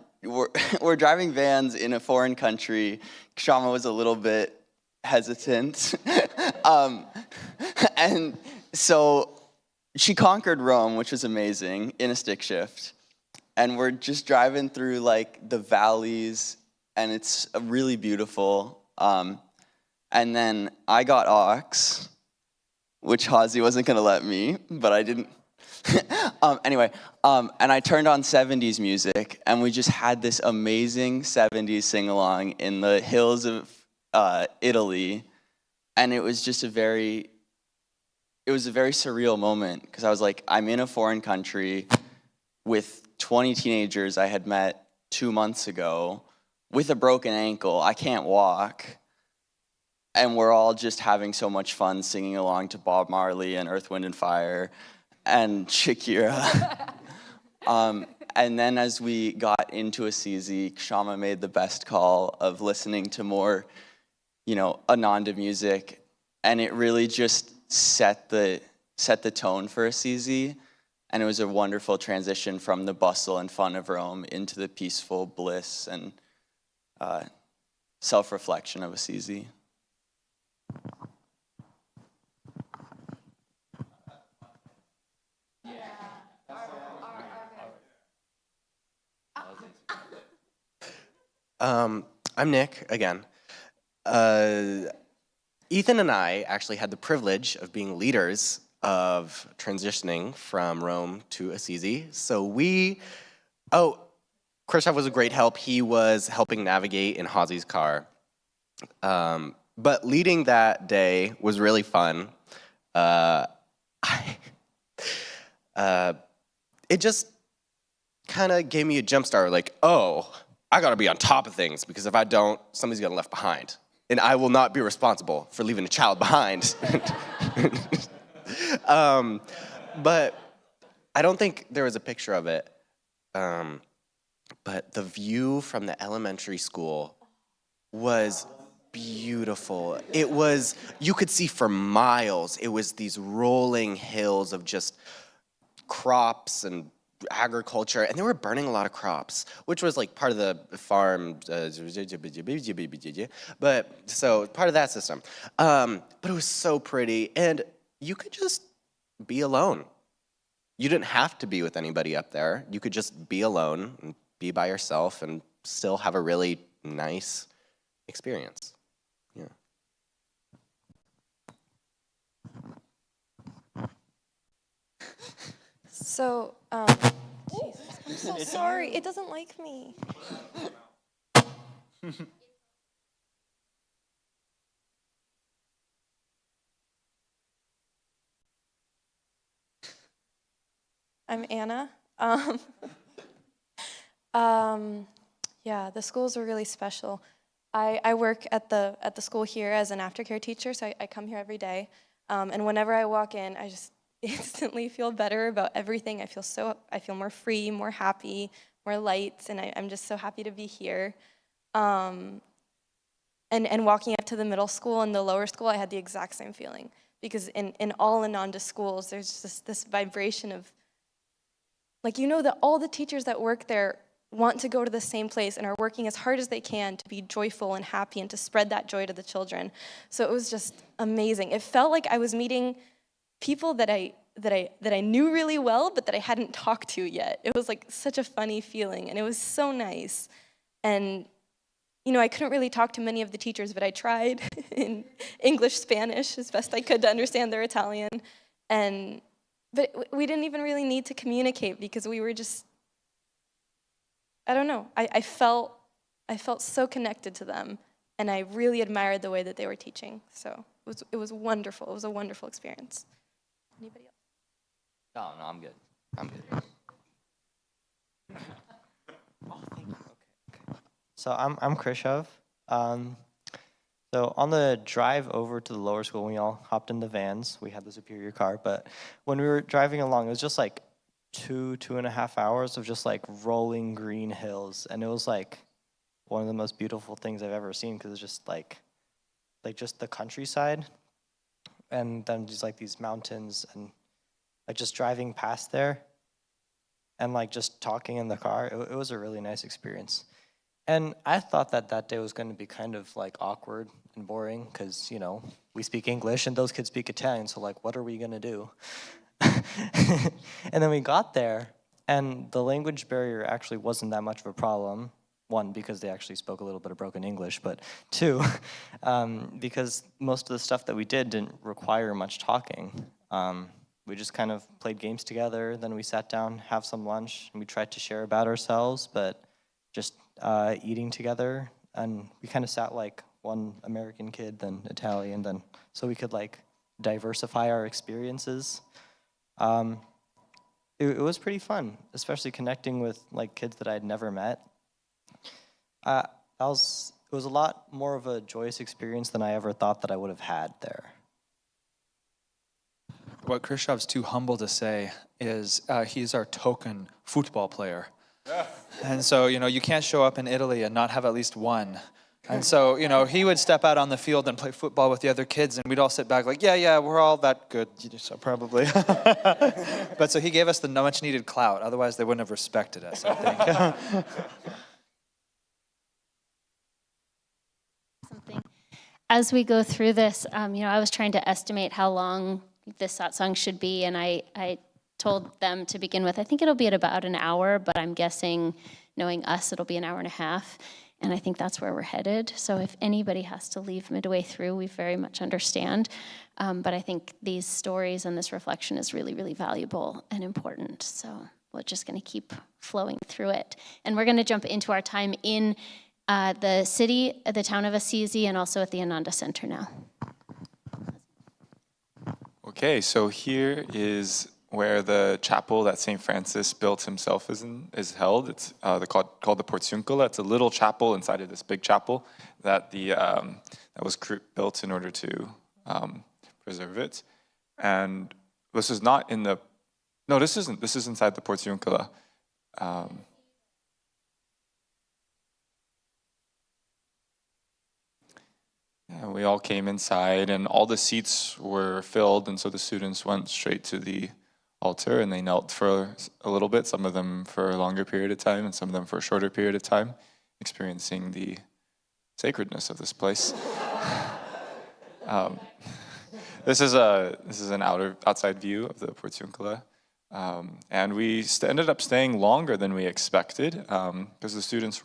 driving vans in a foreign country. Kshama was a little bit hesitant. And so she conquered Rome, which was amazing, in a stick shift. And we're just driving through like the valleys, and it's really beautiful. And then I got aux, which Hazi wasn't gonna let me, but I didn't. Anyway, and I turned on 70s music, and we just had this amazing 70s sing-along in the hills of Italy. And it was just a very surreal moment, because I was like, I'm in a foreign country with 20 teenagers I had met 2 months ago with a broken ankle. I can't walk. And we're all just having so much fun singing along to Bob Marley and Earth, Wind & Fire and Shakira. And then as we got into Assisi, Kshama made the best call of listening to more, Ananda music, and it really just set the tone for Assisi, and it was a wonderful transition from the bustle and fun of Rome into the peaceful bliss and self-reflection of Assisi. I'm Nick again. Ethan and I actually had the privilege of being leaders of transitioning from Rome to Assisi. So Krishnov was a great help. He was helping navigate in Hazi's car. But leading that day was really fun. It just kind of gave me a jump start, like, oh, I gotta be on top of things, because if I don't, somebody's getting left behind. And I will not be responsible for leaving a child behind. But I don't think there was a picture of it. But the view from the elementary school was beautiful. It was, you could see for miles. It was these rolling hills of just crops and agriculture, and they were burning a lot of crops, which was like part of the farm, but so part of that system. But it was so pretty, and you could just be alone. You didn't have to be with anybody up there. You could just be alone and be by yourself and still have a really nice experience. Yeah. So, Jesus, I'm so sorry. It doesn't like me. I'm Anna. Yeah, the schools are really special. I work at the school here as an aftercare teacher, so I come here every day. And whenever I walk in, I just instantly feel better about everything. I feel more free, more happy, more light, and I'm just so happy to be here. And walking up to the middle school and the lower school, I had the exact same feeling, because in all Ananda schools, there's just this vibration of, like, you know, that all the teachers that work there want to go to the same place and are working as hard as they can to be joyful and happy and to spread that joy to the children. So it was just amazing. It felt like I was meeting people that I knew really well, but that I hadn't talked to yet. It was like such a funny feeling, and it was so nice. And you know, I couldn't really talk to many of the teachers, but I tried in English, Spanish as best I could to understand their Italian. But we didn't even really need to communicate, because we were just, I don't know, I felt so connected to them, and I really admired the way that they were teaching. So it was wonderful. It was a wonderful experience. Anybody else? No, I'm good. I'm good. Oh, thank you. Okay. So I'm Krishav. So on the drive over to the lower school, we all hopped in the vans. We had the Superior car, but when we were driving along, it was just like 2.5 hours of just like rolling green hills, and it was like one of the most beautiful things I've ever seen, because it's just like just the countryside, and then just like these mountains, and like just driving past there, and like just talking in the car. It was a really nice experience. And I thought that day was going to be kind of like awkward and boring, because, you know, we speak English and those kids speak Italian, so like, what are we going to do? And then we got there, and the language barrier actually wasn't that much of a problem. One, because they actually spoke a little bit of broken English, but two, because most of the stuff that we did didn't require much talking. We just kind of played games together, then we sat down, have some lunch, and we tried to share about ourselves, but just eating together, and we kind of sat like one American kid, then Italian, then so we could like diversify our experiences. It was pretty fun, especially connecting with like kids that I had never met. It was a lot more of a joyous experience than I ever thought that I would have had there. What Krishav's too humble to say is he's our token football player. And so, you know, you can't show up in Italy and not have at least one. And so, you know, he would step out on the field and play football with the other kids, and we'd all sit back like, yeah, we're all that good, so probably. But so he gave us the much needed clout. Otherwise, they wouldn't have respected us, I think. Something. As we go through this, you know, I was trying to estimate how long this satsang should be, and I told them to begin with, I think it'll be at about an hour, but I'm guessing, knowing us, it'll be an hour and a half, and I think that's where we're headed. So if anybody has to leave midway through, we very much understand, but I think these stories and this reflection is really, really valuable and important, so we're just going to keep flowing through it. And we're going to jump into our time in the city, the town of Assisi, and also at the Ananda Center now. Okay, so here is where the chapel that St. Francis built himself is held. It's called the Portiuncula. It's a little chapel inside of this big chapel that that was built in order to preserve it. And this is not in the, no, this isn't. This is inside the Portiuncula. Yeah, we all came inside, and all the seats were filled, and so the students went straight to the altar, and they knelt for a little bit, some of them for a longer period of time, and some of them for a shorter period of time, experiencing the sacredness of this place. This is an outside view of the Portiuncula, and we ended up staying longer than we expected, because the students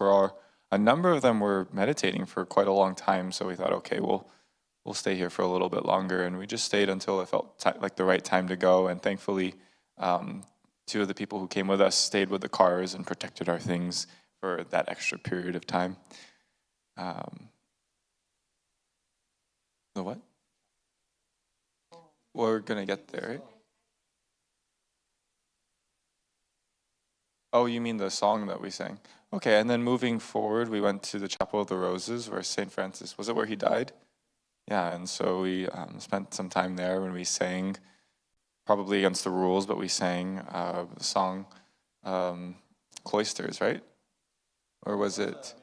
a number of them were meditating for quite a long time, so we thought, okay, we'll stay here for a little bit longer, and we just stayed until it felt like the right time to go, and thankfully, two of the people who came with us stayed with the cars and protected our things for that extra period of time. The what? We're gonna get there, right? Oh, you mean the song that we sang? Okay, and then moving forward, we went to the Chapel of the Roses, where St. Francis, was it where he died? Yeah, and so we spent some time there when we sang, probably against the rules, but we sang the song Cloisters, right? Or was it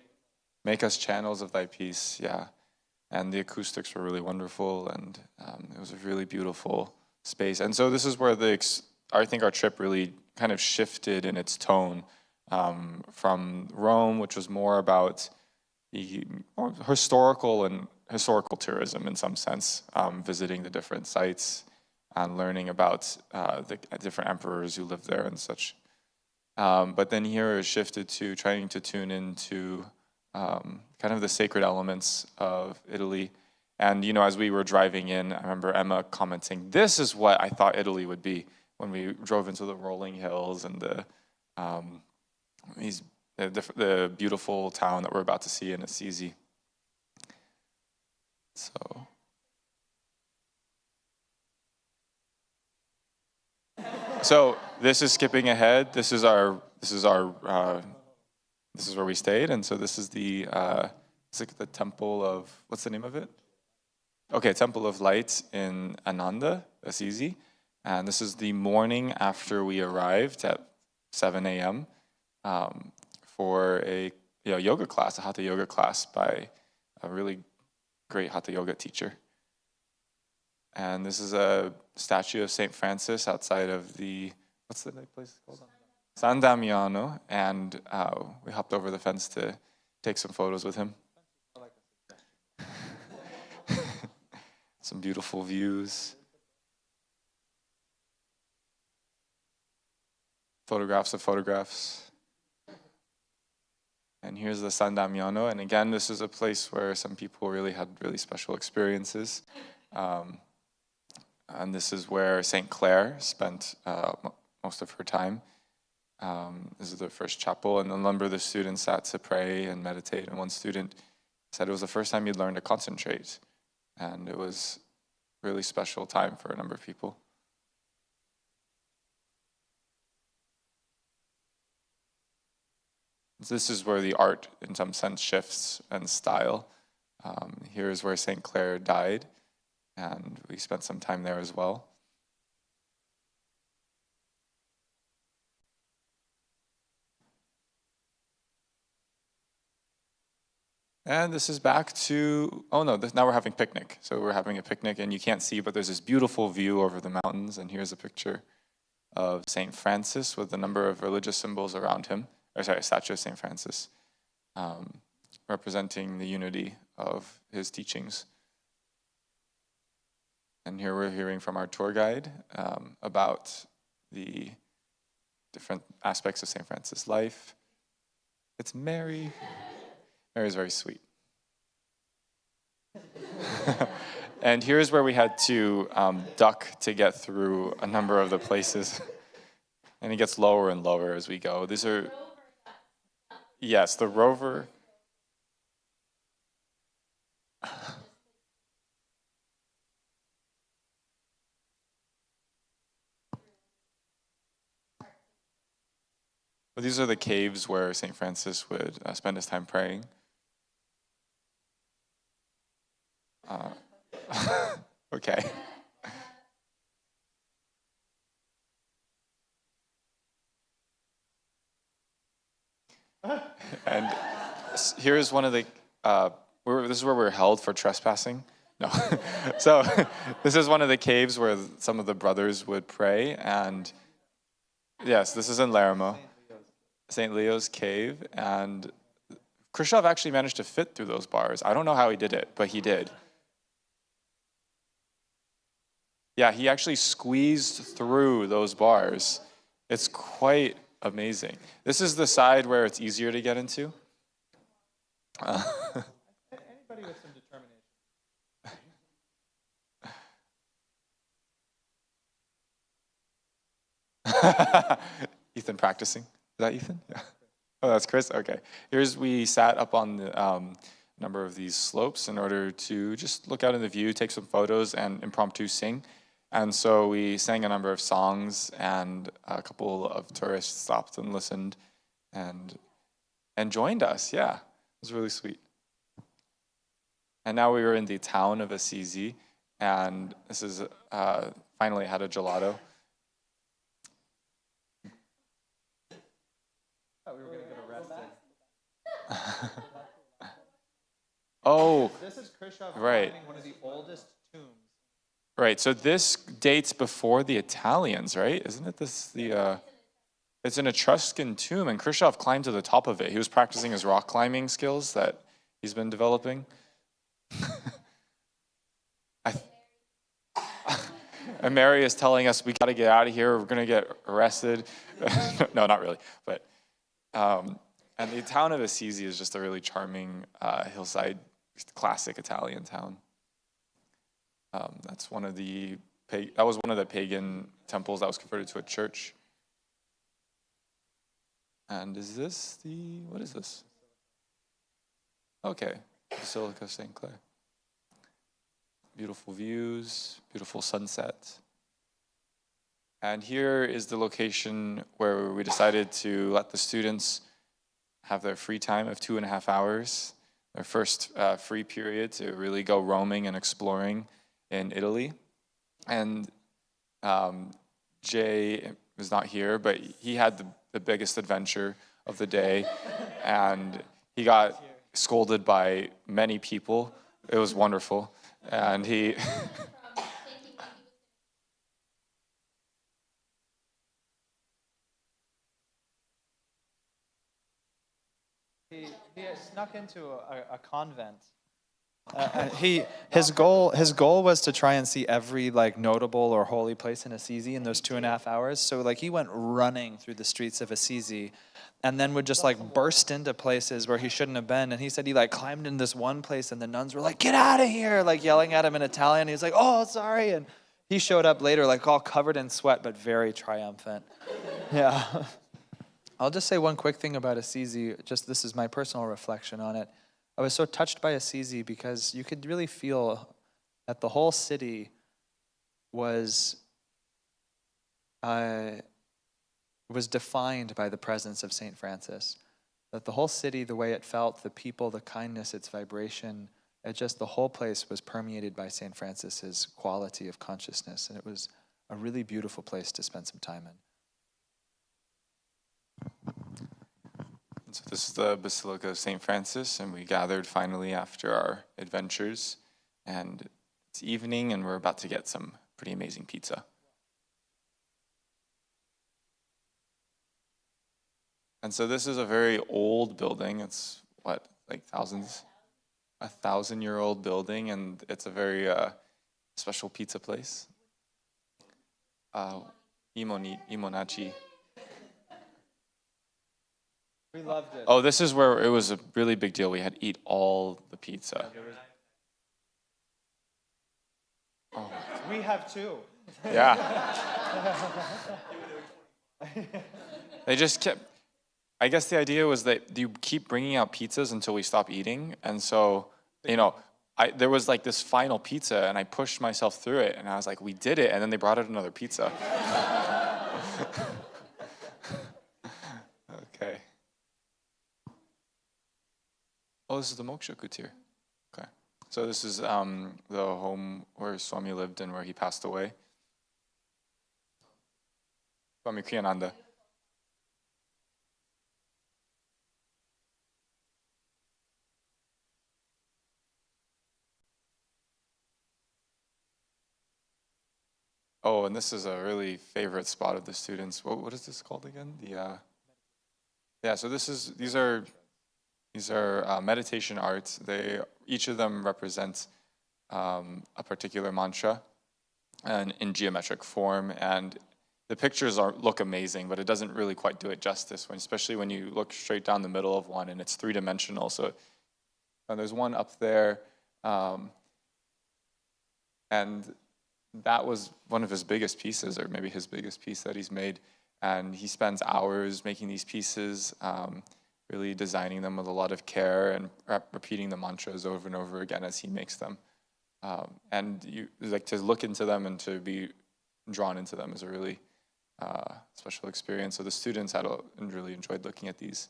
Make Us Channels of Thy Peace? Yeah, and the acoustics were really wonderful, and it was a really beautiful space. And so this is where I think our trip really kind of shifted in its tone from Rome, which was more about the historical tourism in some sense, visiting the different sites and learning about the different emperors who lived there and such. But then here it shifted to trying to tune into kind of the sacred elements of Italy. And, you know, as we were driving in, I remember Emma commenting, this is what I thought Italy would be when we drove into the rolling hills and the beautiful town that we're about to see in Assisi. So this is skipping ahead. This is where we stayed, and so this is it's like the Temple of, what's the name of it? Okay, Temple of Light in Ananda, Assisi, and this is the morning after we arrived at 7 a.m. For a yoga class, a hatha yoga class by a really great hatha yoga teacher. And this is a statue of St. Francis outside of what's the place called? San Damiano, and we hopped over the fence to take some photos with him. Some beautiful views. Photographs of photographs. And here's the San Damiano, and again, this is a place where some people really had really special experiences. And this is where St. Clare spent most of her time. This is the first chapel, and a number of the students sat to pray and meditate, and one student said it was the first time he'd learned to concentrate, and it was a really special time for a number of people. This is where the art, in some sense, shifts and style. Here is where St. Clare died, and we spent some time there as well. And this is back to, now we're having picnic. So we're having a picnic, and you can't see, but there's this beautiful view over the mountains, and here's a picture of St. Francis with a number of religious symbols around him. A statue of St. Francis, representing the unity of his teachings. And here we're hearing from our tour guide about the different aspects of St. Francis' life. It's Mary. Mary's very sweet. And here's where we had to duck to get through a number of the places. And it gets lower and lower as we go. These are... Yes, the rover. Well, these are the caves where St. Francis would spend his time praying. Okay. And here's one of the, this is where we're held for trespassing. No. So this is one of the caves where some of the brothers would pray. And yes, this is in Lermo, St. Leo's cave. And Khrushchev actually managed to fit through those bars. I don't know how he did it, but he did. Yeah, he actually squeezed through those bars. It's quite amazing. This is the side where it's easier to get into. Anybody with some determination. Ethan practicing. Is that Ethan? Yeah. Oh, that's Chris? Okay. We sat up on the number of these slopes in order to just look out in the view, take some photos, and impromptu sing. And so we sang a number of songs, and a couple of tourists stopped and listened and joined us. Yeah, it was really sweet. And now we were in the town of Assisi, and this is finally had a gelato. Oh, This is Khrushchev right. climbing one of the oldest tombs. Right, so this dates before the Italians, right? Isn't it it's an Etruscan tomb, and Khrushchev climbed to the top of it. He was practicing his rock climbing skills that he's been developing. And Mary is telling us we got to get out of here. We're going to get arrested. No, not really. But and the town of Assisi is just a really charming hillside, classic Italian town. That was one of the pagan temples that was converted to a church. And what is this? Okay, Basilica of St. Clair. Beautiful views, beautiful sunset. And here is the location where we decided to let the students have their free time of 2.5 hours, their first free period to really go roaming and exploring in Italy. And Jay was not here, but he had the biggest adventure of the day, and he got scolded by many people. It was wonderful. And he He had snuck into a convent. His goal was to try and see every like notable or holy place in Assisi in those 2.5 hours. So like he went running through the streets of Assisi, and then would just like burst into places where he shouldn't have been. And he said he like climbed in this one place, and the nuns were like, "Get out of here!" like yelling at him in Italian. He was like, "Oh, sorry," and he showed up later like all covered in sweat but very triumphant. Yeah. I'll just say one quick thing about Assisi. Just this is my personal reflection on it. I was so touched by Assisi because you could really feel that the whole city was defined by the presence of St. Francis. That the whole city, the way it felt, the people, the kindness, its vibration, the whole place was permeated by St. Francis's quality of consciousness, and it was a really beautiful place to spend some time in. So this is the Basilica of St. Francis, and we gathered finally after our adventures. And it's evening, and we're about to get some pretty amazing pizza. And so this is a very old building. It's like thousands? 1,000-year-old building, and it's a very special pizza place. Imonachi. We loved it. Oh, this is where it was a really big deal. We had to eat all the pizza. Oh. We have too. Yeah. They just kept, I guess the idea was that you keep bringing out pizzas until we stop eating. And so, there was like this final pizza, and I pushed myself through it, and I was like, we did it. And then they brought out another pizza. Okay. Oh, this is the Moksha Kutir. Okay. So this is the home where Swami lived and where he passed away. Swami Kriyananda. Oh, and this is a really favorite spot of the students. What is this called again? So these are meditation arts. Each of them represents a particular mantra, and in geometric form. And the pictures look amazing, but it doesn't really quite do it justice, especially when you look straight down the middle of one and it's three-dimensional. So there's one up there, and that was one of his biggest pieces, or maybe his biggest piece that he's made. And he spends hours making these pieces. really designing them with a lot of care and repeating the mantras over and over again as he makes them. And you like to look into them and to be drawn into them is a really special experience. So the students and really enjoyed looking at these.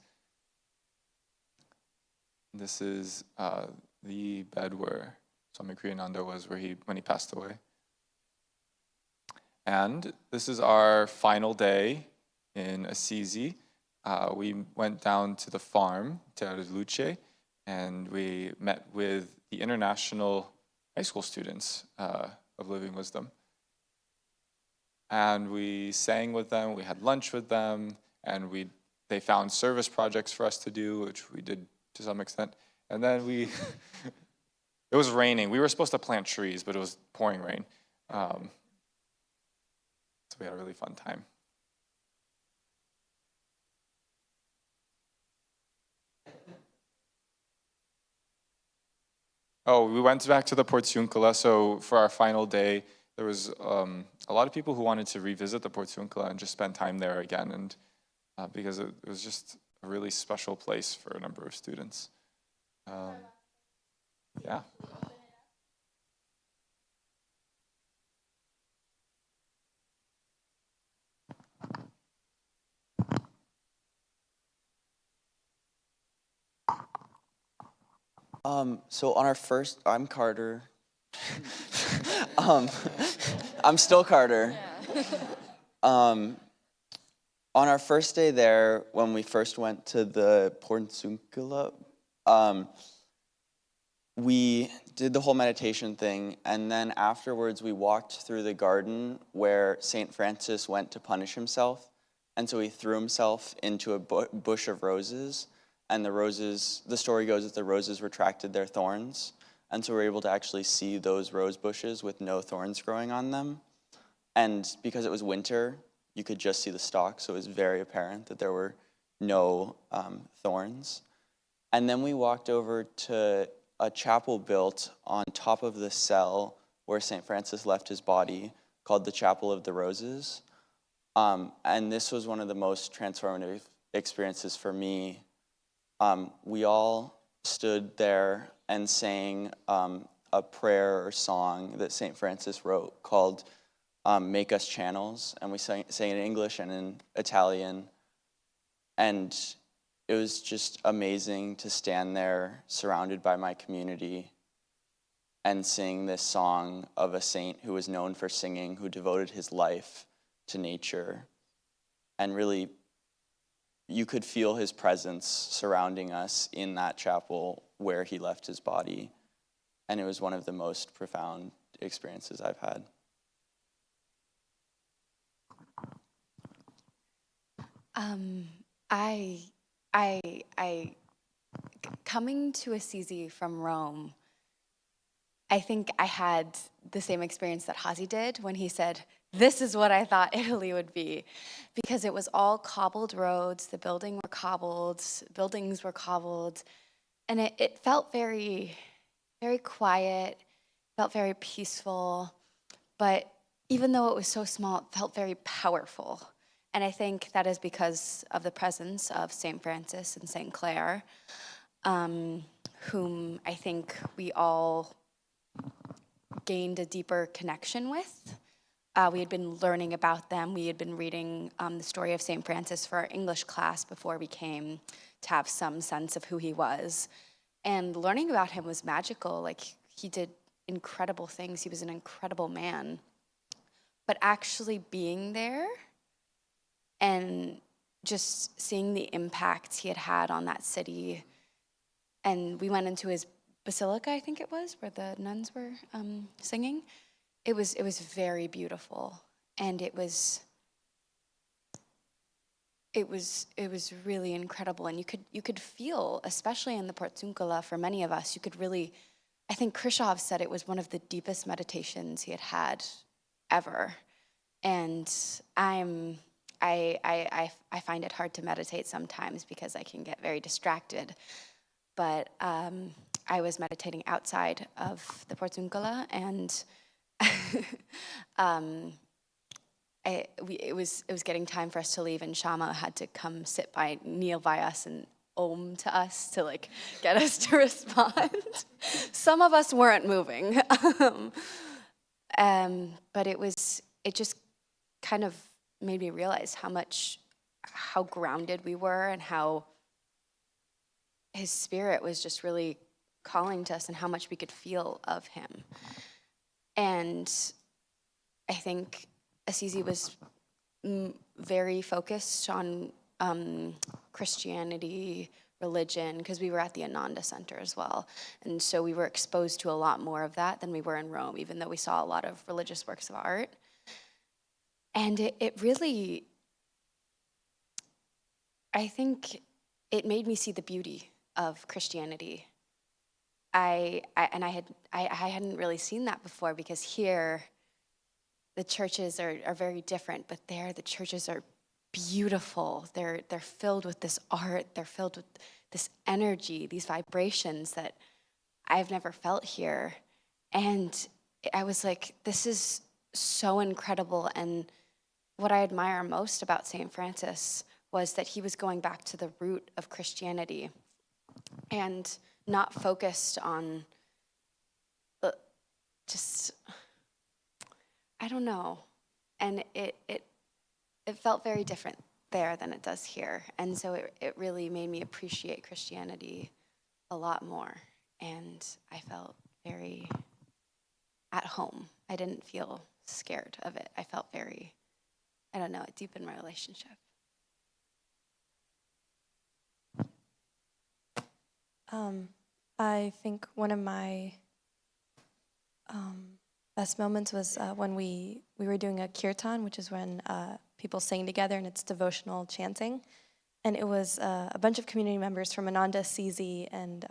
This is the bed where Swami Kriyananda was when he passed away. And this is our final day in Assisi. We went down to the farm, Terra Luce, and we met with the international high school students of Living Wisdom. And we sang with them, we had lunch with them, and they found service projects for us to do, which we did to some extent. And then it was raining. We were supposed to plant trees, but it was pouring rain. So we had a really fun time. Oh, we went back to the Portiuncula. So for our final day, there was a lot of people who wanted to revisit the Portiuncula and just spend time there again, and because it was just a really special place for a number of students. Yeah. So on our first, I'm Carter. I'm still Carter. On our first day there, when we first went to the Portiuncula, we did the whole meditation thing, and then afterwards we walked through the garden where St. Francis went to punish himself, and so he threw himself into a bush of roses. And the story goes that the roses retracted their thorns. And so we're able to actually see those rose bushes with no thorns growing on them. And because it was winter, you could just see the stalks. So it was very apparent that there were no thorns. And then we walked over to a chapel built on top of the cell where St. Francis left his body, called the Chapel of the Roses. And this was one of the most transformative experiences for me. We all stood there and sang a prayer or song that St. Francis wrote called Make Us Channels, and we sang in English and in Italian. And it was just amazing to stand there surrounded by my community and sing this song of a saint who was known for singing, who devoted his life to nature. And really, you could feel his presence surrounding us in that chapel where he left his body. And it was one of the most profound experiences I've had. Coming to Assisi from Rome, I think I had the same experience that Hazi did when he said, "This is what I thought Italy would be," because it was all cobbled roads, the buildings were cobbled, and it felt very, very quiet, felt very peaceful, but even though it was so small, it felt very powerful. And I think that is because of the presence of St. Francis and St. Clare, whom I think we all gained a deeper connection with. We had been learning about them. We had been reading the story of St. Francis for our English class before we came to have some sense of who he was. And learning about him was magical. Like, he did incredible things. He was an incredible man. But actually being there and just seeing the impact he had on that city. And we went into his basilica, I think it was, where the nuns were singing. It was very beautiful, and it was really incredible. And you could feel, especially in the Portiuncula, for many of us, you could really. I think Krishov said it was one of the deepest meditations he had ever, and I find it hard to meditate sometimes because I can get very distracted. But I was meditating outside of the Portiuncula, and it was getting time for us to leave, and Shama had to come kneel by us and to us to like get us to respond. Some of us weren't moving. But it just kind of made me realize how grounded we were and how his spirit was just really calling to us and how much we could feel of him. And I think Assisi was very focused on Christianity, religion, because we were at the Ananda Center as well. And so we were exposed to a lot more of that than we were in Rome, even though we saw a lot of religious works of art. And it really, I think it made me see the beauty of Christianity. I hadn't really seen that before, because here the churches are very different, but there the churches are beautiful. They're filled with this art. They're filled with this energy, these vibrations that I've never felt here. And I was like, this is so incredible. And what I admire most about St. Francis was that he was going back to the root of Christianity and not focused on just, I don't know. And it felt very different there than it does here. And so it really made me appreciate Christianity a lot more. And I felt very at home. I didn't feel scared of it. I felt very, I don't know, it deepened my relationship. I think one of my best moments was when we were doing a kirtan, which is when people sing together and it's devotional chanting. And it was a bunch of community members from Ananda, Assisi, and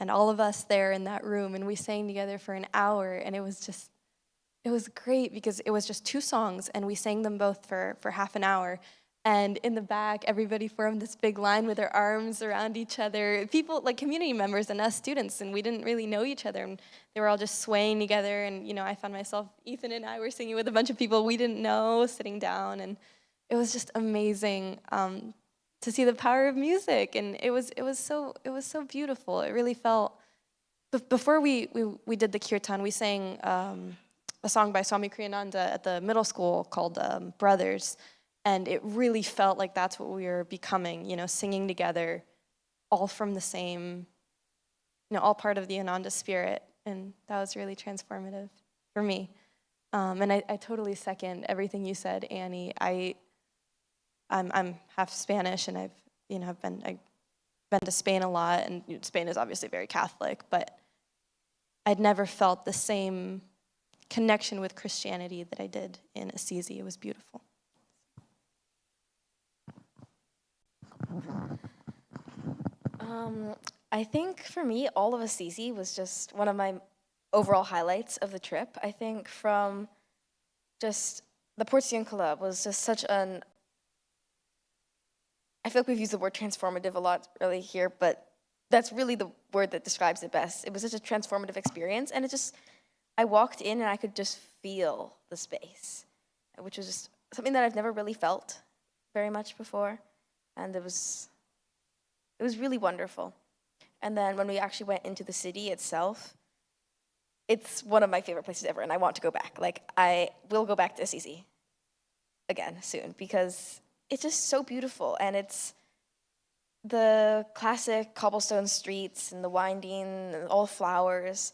all of us there in that room. And we sang together for an hour, and it was great because it was just 2 songs, and we sang them both for half an hour. And in the back, everybody formed this big line with their arms around each other. People, like community members and us students, and we didn't really know each other. And they were all just swaying together. And, you know, I found myself, Ethan and I were singing with a bunch of people we didn't know, sitting down. And it was just amazing to see the power of music. And it was so beautiful. It really felt, before we did the kirtan, we sang a song by Swami Kriyananda at the middle school called Brothers. And it really felt like that's what we were becoming, you know, singing together, all from the same, you know, all part of the Ananda spirit. And that was really transformative for me. And I totally second everything you said, Annie. I'm half Spanish, and I've been to Spain a lot, and Spain is obviously very Catholic, but I'd never felt the same connection with Christianity that I did in Assisi. It was beautiful. I think for me, all of Assisi was just one of my overall highlights of the trip. I think from just the Portiuncula was just such an, I feel like we've used the word transformative a lot really here, but that's really the word that describes it best. It was such a transformative experience, and I walked in and I could just feel the space, which was just something that I've never really felt very much before, and it was really wonderful. And then when we actually went into the city itself, it's one of my favorite places ever, and I want to go back. Like, I will go back to Assisi again soon, because it's just so beautiful, and it's the classic cobblestone streets and the winding, and all flowers,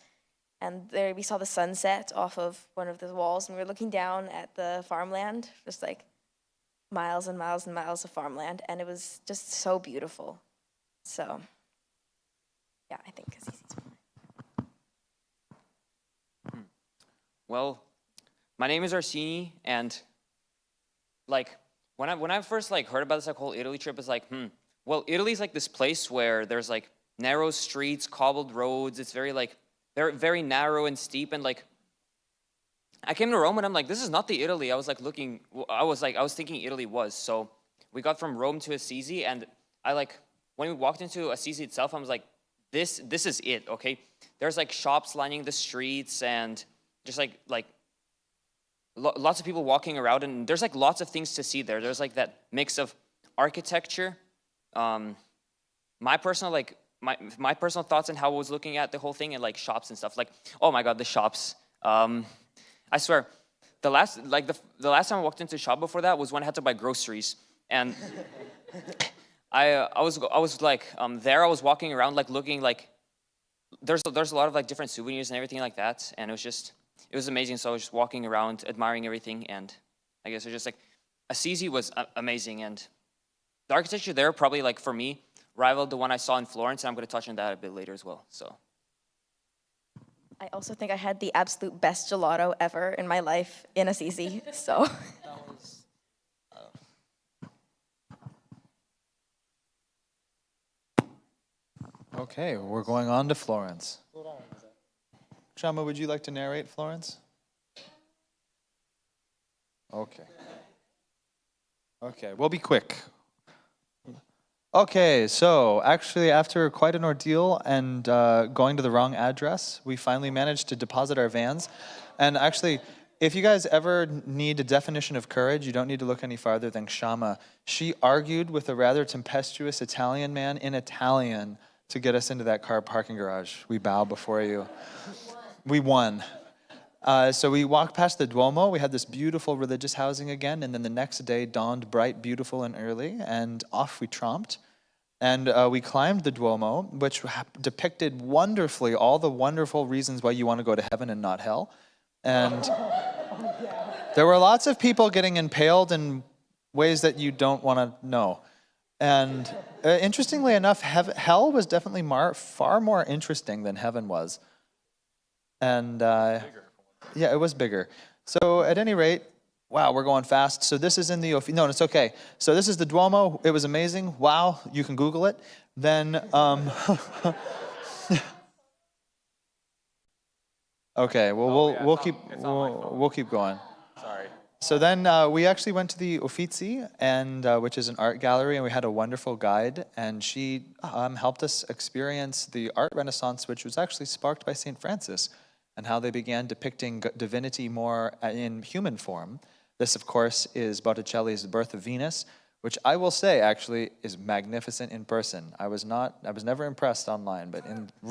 and there we saw the sunset off of one of the walls, and we were looking down at the farmland, just like miles and miles and miles of farmland, and it was just so beautiful. So, yeah, I think Assisi's one. Well, my name is Arsini, and like when I first like heard about this whole Italy trip, it's like, well, Italy's like this place where there's like narrow streets, cobbled roads. It's very like very narrow and steep, and like I came to Rome and I'm like, this is not the Italy I was like looking. I was thinking Italy was. So we got from Rome to Assisi, and when we walked into Assisi itself, I was like, this is it, okay? There's like shops lining the streets, and just like lots of people walking around, and there's like lots of things to see there. There's like that mix of architecture, my personal like my personal thoughts on how I was looking at the whole thing and like shops and stuff. Like, oh my God, the shops. I swear, the last time I walked into a shop before that was when I had to buy groceries, and I was like there. I was walking around like looking like there's a lot of like different souvenirs and everything like that, and it was amazing. So I was just walking around admiring everything, and I guess it was just like Assisi was amazing, and the architecture there probably like for me rivaled the one I saw in Florence, and I'm going to touch on that a bit later as well. So I also think I had the absolute best gelato ever in my life in Assisi. So Okay, we're going on to Florence. Shama, would you like to narrate Florence? Okay. Okay, we'll be quick. Okay, so actually after quite an ordeal and going to the wrong address, we finally managed to deposit our vans. And actually, if you guys ever need a definition of courage, you don't need to look any farther than Shama. She argued with a rather tempestuous Italian man in Italian to get us into that car parking garage. We bow before you. We won. So we walked past the Duomo. We had this beautiful religious housing again, and then the next day dawned bright, beautiful, and early, and off we tromped. And we climbed the Duomo, which depicted wonderfully all the wonderful reasons why you want to go to heaven and not hell. And there were lots of people getting impaled in ways that you don't want to know. And interestingly enough, hell was definitely far more interesting than heaven was. And yeah, it was bigger. So at any rate, wow, we're going fast. So this is in the no, it's okay. So this is the Duomo. It was amazing. Wow, you can Google it. Then okay, well we'll keep going. Sorry. So then we actually went to the Uffizi, and which is an art gallery, and we had a wonderful guide, and she helped us experience the art renaissance, which was actually sparked by St. Francis, and how they began depicting divinity more in human form. This, of course, is Botticelli's Birth of Venus, which I will say actually is magnificent in person. I was never impressed online, but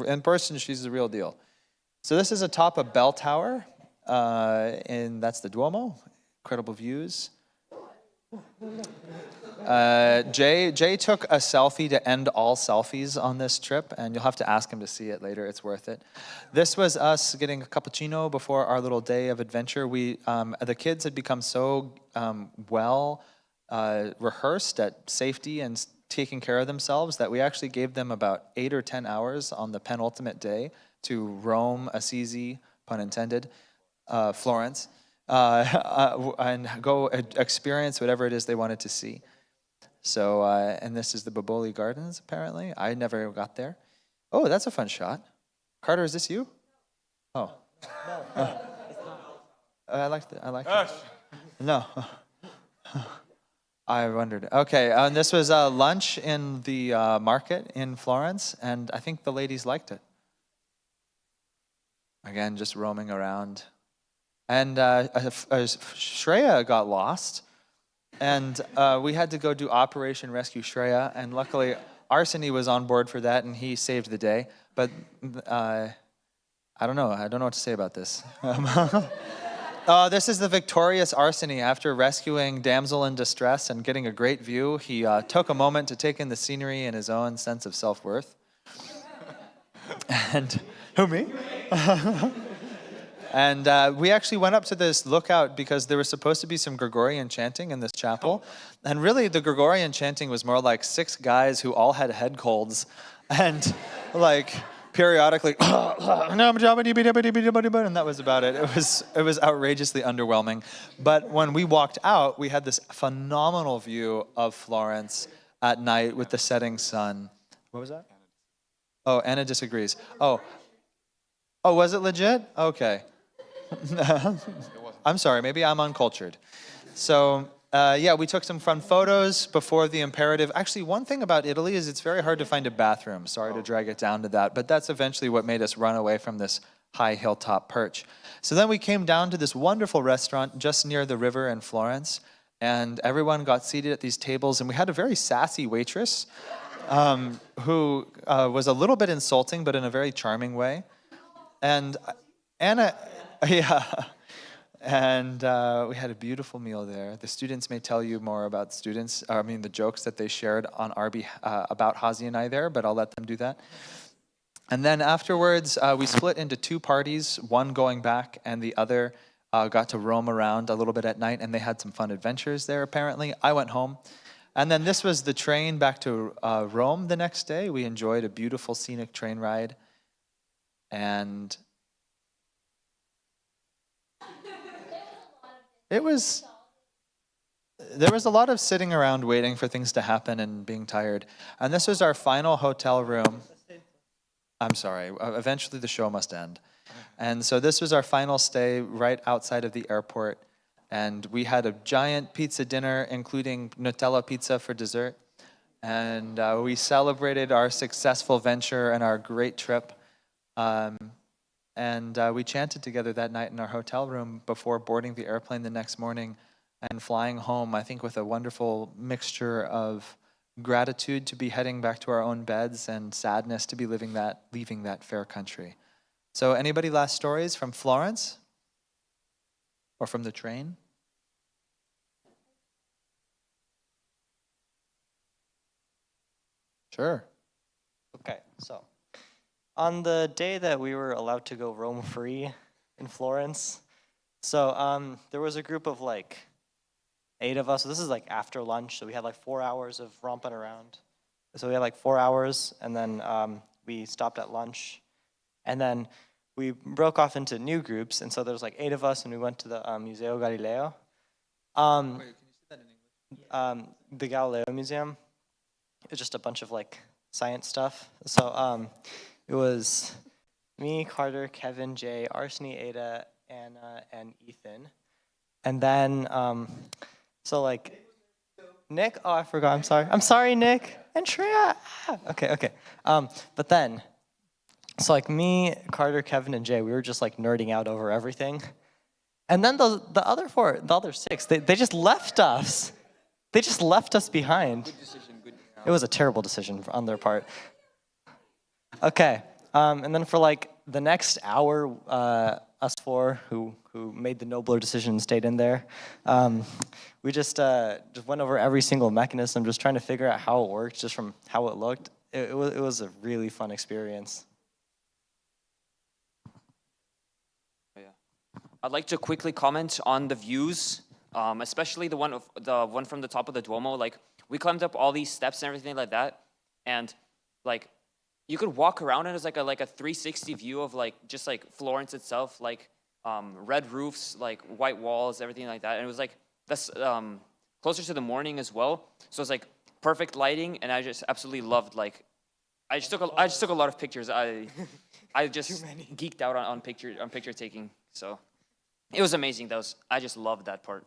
in person, she's the real deal. So this is atop a bell tower, and that's the Duomo. Incredible views. Jay took a selfie to end all selfies on this trip, and you'll have to ask him to see it later. It's worth it. This was us getting a cappuccino before our little day of adventure. The kids had become so well rehearsed at safety and taking care of themselves that we actually gave them about 8 or 10 hours on the penultimate day to roam Assisi, pun intended, Florence, and go experience whatever it is they wanted to see. So, and this is the Boboli Gardens, apparently. I never got there. Oh, that's a fun shot. Carter, is this you? Oh. No. I like it. No. I wondered. Okay, and this was lunch in the market in Florence, and I think the ladies liked it. Again, just roaming around. And Shreya got lost, and we had to go do Operation Rescue Shreya, and luckily Arseny was on board for that, and he saved the day. But I don't know what to say about this. This is the victorious Arseny. After rescuing damsel in distress and getting a great view, he took a moment to take in the scenery and his own sense of self-worth. And who, me? And we actually went up to this lookout because there was supposed to be some Gregorian chanting in this chapel. And really, the Gregorian chanting was more like 6 guys who all had head colds and like periodically, and that was about it. It was outrageously underwhelming. But when we walked out, we had this phenomenal view of Florence at night with the setting sun. What was that? Oh, Anna disagrees. Oh, was it legit? Okay. I'm sorry, maybe I'm uncultured. So, yeah, we took some fun photos before the imperative. Actually, one thing about Italy is it's very hard to find a bathroom. Sorry to drag it down to that, but that's eventually what made us run away from this high hilltop perch. So then we came down to this wonderful restaurant just near the river in Florence, and everyone got seated at these tables, and we had a very sassy waitress. who was a little bit insulting, but in a very charming way. And Anna, yeah. And we had a beautiful meal there. The students may tell you more about the jokes that they shared on about Hazi and I there, but I'll let them do that. And then afterwards, we split into two parties, one going back and the other got to roam around a little bit at night, and they had some fun adventures there, apparently. I went home. And then this was the train back to Rome the next day. We enjoyed a beautiful scenic train ride. And there was a lot of sitting around waiting for things to happen and being tired. And this was our final hotel room. I'm sorry, eventually the show must end. And so this was our final stay right outside of the airport. And we had a giant pizza dinner, including Nutella pizza for dessert. And we celebrated our successful venture and our great trip. And we chanted together that night in our hotel room before boarding the airplane the next morning and flying home, I think with a wonderful mixture of gratitude to be heading back to our own beds and sadness to be leaving that fair country. So anybody last stories from Florence? Or from the train? Sure. Okay, so on the day that we were allowed to go roam free in Florence, so there was a group of like 8 of us. So this is like after lunch, so we had like 4 hours of romping around. So we had like 4 hours, and then we stopped at lunch, and then we broke off into new groups, and so there was like 8 of us, and we went to the Museo Galileo. Wait, can you say that in English? The Galileo Museum. It was just a bunch of like science stuff. So it was me, Carter, Kevin, Jay, Arsene, Ada, Anna, and Ethan. And then, so like, Nick, oh, I forgot, I'm sorry, Nick, and Shreya. Okay. But then, so like me, Carter, Kevin, and Jay, we were just like nerding out over everything. And then the other 6, they just left us. They just left us behind. Good decision. It was a terrible decision on their part. Okay, and then for like the next hour, us 4 who made the nobler decision and stayed in there, we just went over every single mechanism, just trying to figure out how it worked, just from how it looked. It was a really fun experience. I'd like to quickly comment on the views, especially the one from the top of the Duomo. Like, we climbed up all these steps and everything like that, and like you could walk around and it's like a 360 view of like just like Florence itself, like red roofs, like white walls, everything like that. And it was like that's closer to the morning as well, so it's like perfect lighting, and I just absolutely loved like I just took a lot of pictures. I just geeked out on picture taking. So it was amazing. I just loved that part.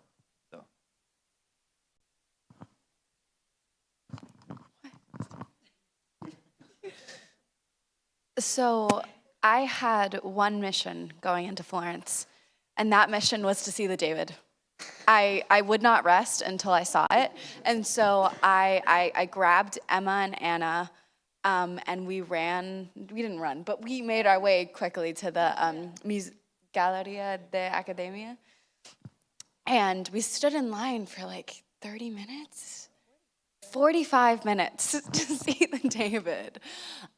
So I had one mission going into Florence, and that mission was to see the David. I would not rest until I saw it, and so I grabbed Emma and Anna, and we didn't run, but we made our way quickly to the Galleria de Academia, and we stood in line for like 30 minutes. 45 minutes to see the David.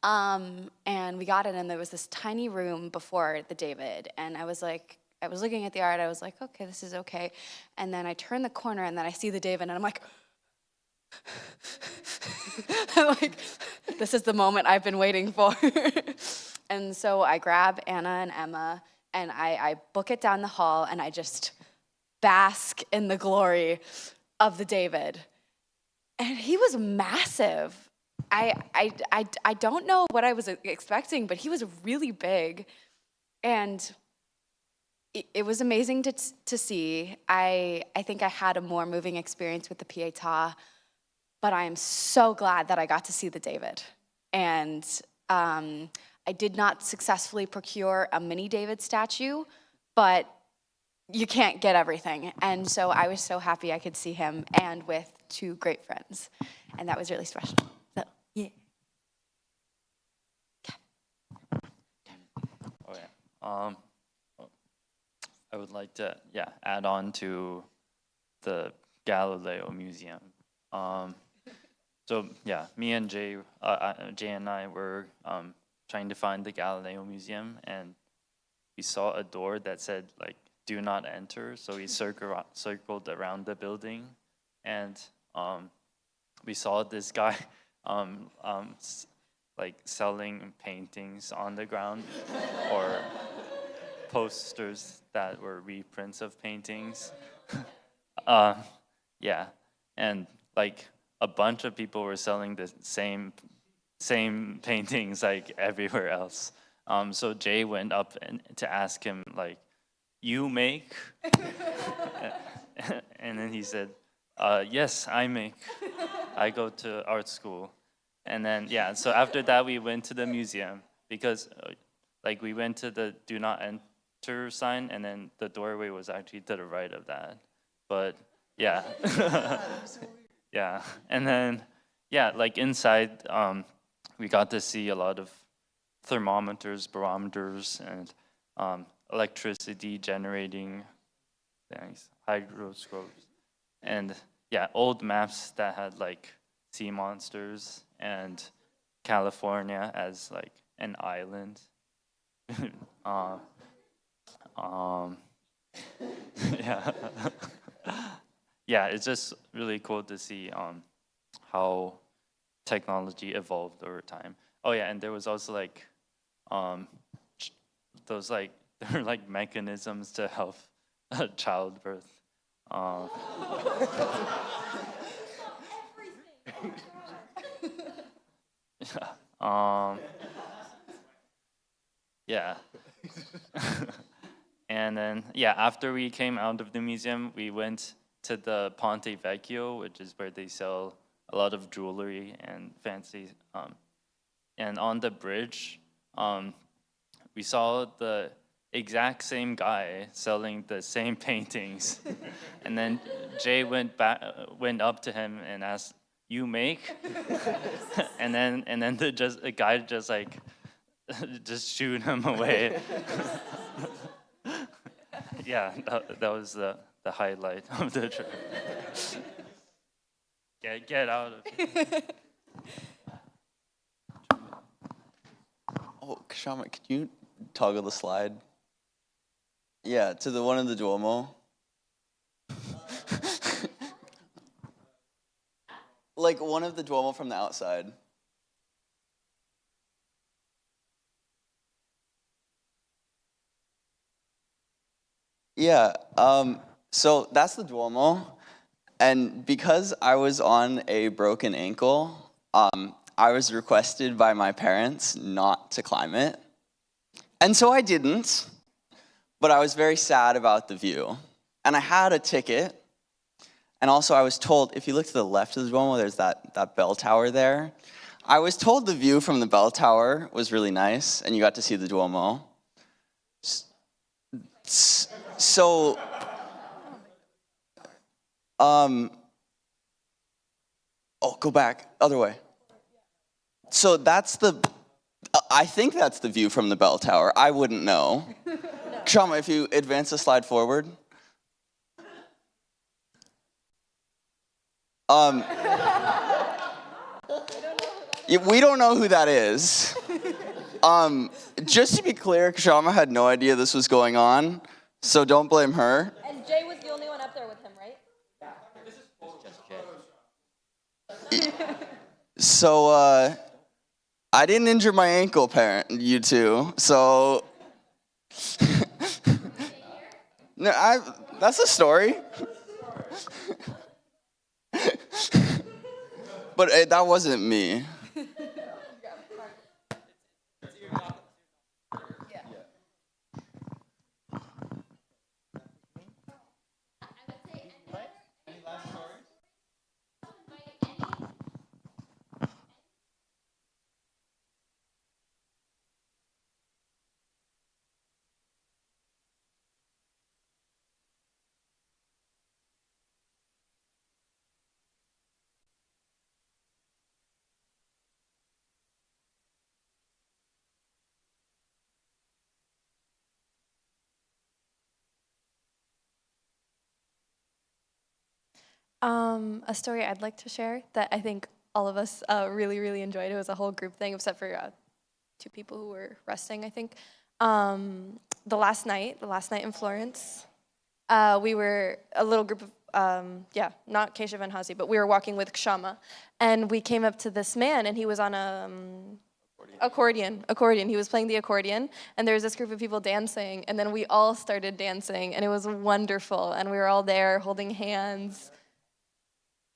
And we got in, and there was this tiny room before the David. And I was looking at the art, I was like, okay, this is okay. And then I turn the corner, and then I see the David, and I'm like, this is the moment I've been waiting for. And so I grab Anna and Emma, and I book it down the hall, and I just bask in the glory of the David. And he was massive. I don't know what I was expecting, but he was really big. And it was amazing to see. I think I had a more moving experience with the Pietà, but I am so glad that I got to see the David. And I did not successfully procure a mini David statue, but you can't get everything. And so I was so happy I could see him, and with 2 great friends. And that was really special. So Yeah. Okay. I would like to, add on to the Galileo Museum. So yeah, me and Jay and I were trying to find the Galileo Museum, and we saw a door that said like "Do not enter." So we circled around the building, and we saw this guy like selling paintings on the ground or posters that were reprints of paintings. Yeah, and like a bunch of people were selling the same paintings like everywhere else. So Jay went up to ask him like, "You make?" And then he said, "Yes, I make. I go to art school." And then so after that we went to the museum because like we went to the "Do not enter" sign, and then the doorway was actually to the right of that. But yeah. Yeah, and then like inside, we got to see a lot of thermometers, barometers, and electricity generating things, hydroscopes, and old maps that had like sea monsters and California as like an island. Yeah. Yeah, it's just really cool to see how technology evolved over time. Oh yeah, and there was also like those like there are like mechanisms to help childbirth. Yeah. And then after we came out of the museum, we went to the Ponte Vecchio, which is where they sell a lot of jewelry and fancy. And on the bridge, we saw the exact same guy selling the same paintings. And then Jay went up to him and asked, "You make?" and then the guy just like just shoot him away. Yeah, that was the highlight of the trip. Get out of here. Oh, Kashama, can you toggle the slide? Yeah, to the one in the Duomo. Like one of the Duomo from the outside. Yeah, so that's the Duomo, and because I was on a broken ankle, I was requested by my parents not to climb it, and so I didn't, but I was very sad about the view, and I had a ticket, and also I was told, if you look to the left of the Duomo, there's that bell tower there. I was told the view from the bell tower was really nice, and you got to see the Duomo. So, go back, other way. So I think that's the view from the bell tower. I wouldn't know. Kashama, if you advance the slide forward. We don't know who that is. Just to be clear, Kashama had no idea this was going on, so don't blame her. And Jay was the only one up there with him, right? So, I didn't injure my ankle, you two, so... No, that's a story. But that wasn't me. A story I'd like to share that I think all of us really, really enjoyed. It was a whole group thing, except for 2 people who were resting, I think. The last night in Florence, we were a little group of, not Keshav and Hazi, but we were walking with Kshama, and we came up to this man, and he was on a accordion. He was playing the accordion, and there was this group of people dancing, and then we all started dancing, and it was wonderful, and we were all there holding hands,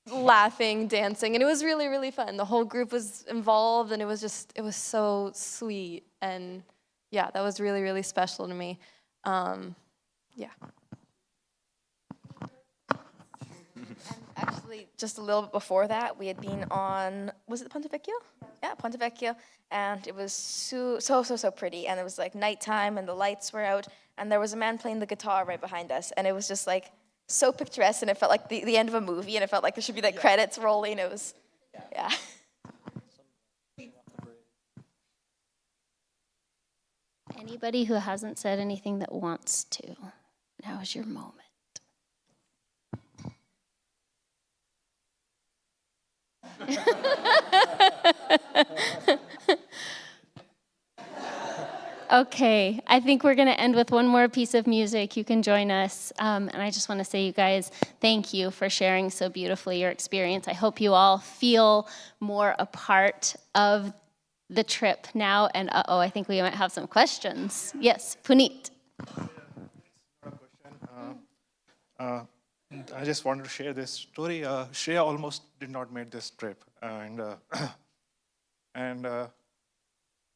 laughing, dancing, and it was really, really fun. The whole group was involved, and it was so sweet, and yeah, that was really, really special to me. Yeah. Actually, just a little bit before that, we had been on, was it Ponte Vecchio? Yeah, Ponte Vecchio, and it was so pretty, and it was like nighttime, and the lights were out, and there was a man playing the guitar right behind us, and it was just like so picturesque, and it felt like the end of a movie, and it felt like there should be like credits rolling. It was, yeah. Anybody who hasn't said anything that wants to, now is your moment. Okay, I think we're going to end with one more piece of music. You can join us. And I just want to say, you guys, thank you for sharing so beautifully your experience. I hope you all feel more a part of the trip now. And I think we might have some questions. Yes, Puneet. I just wanted to share this story. Shreya almost did not make this trip, and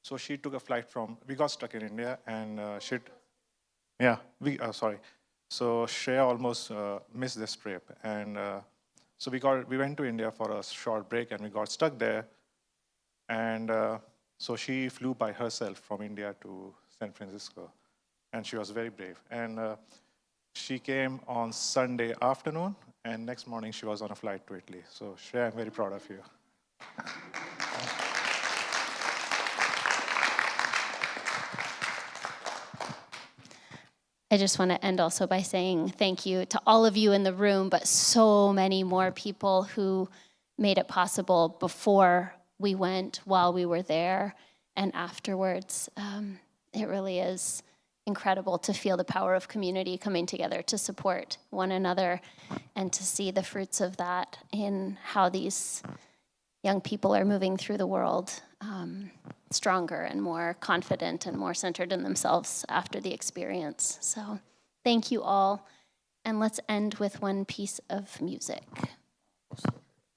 so she took a flight we got stuck in India, and So Shreya almost missed this trip, and so we went to India for a short break, and we got stuck there, and so she flew by herself from India to San Francisco, and she was very brave, and she came on Sunday afternoon, and next morning she was on a flight to Italy. So Shreya, I'm very proud of you. I just want to end also by saying thank you to all of you in the room, but so many more people who made it possible before we went, while we were there, and afterwards. It really is incredible to feel the power of community coming together to support one another and to see the fruits of that in how these young people are moving through the world stronger and more confident and more centered in themselves after the experience. So thank you all. And let's end with one piece of music.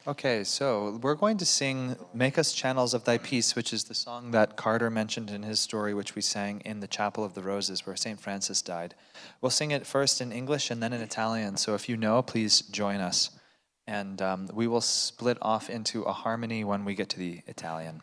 Okay, so we're going to sing Make Us Channels of Thy Peace, which is the song that Carter mentioned in his story, which we sang in the Chapel of the Roses, where St. Francis died. We'll sing it first in English and then in Italian, so if you know, please join us. And we will split off into a harmony when we get to the Italian.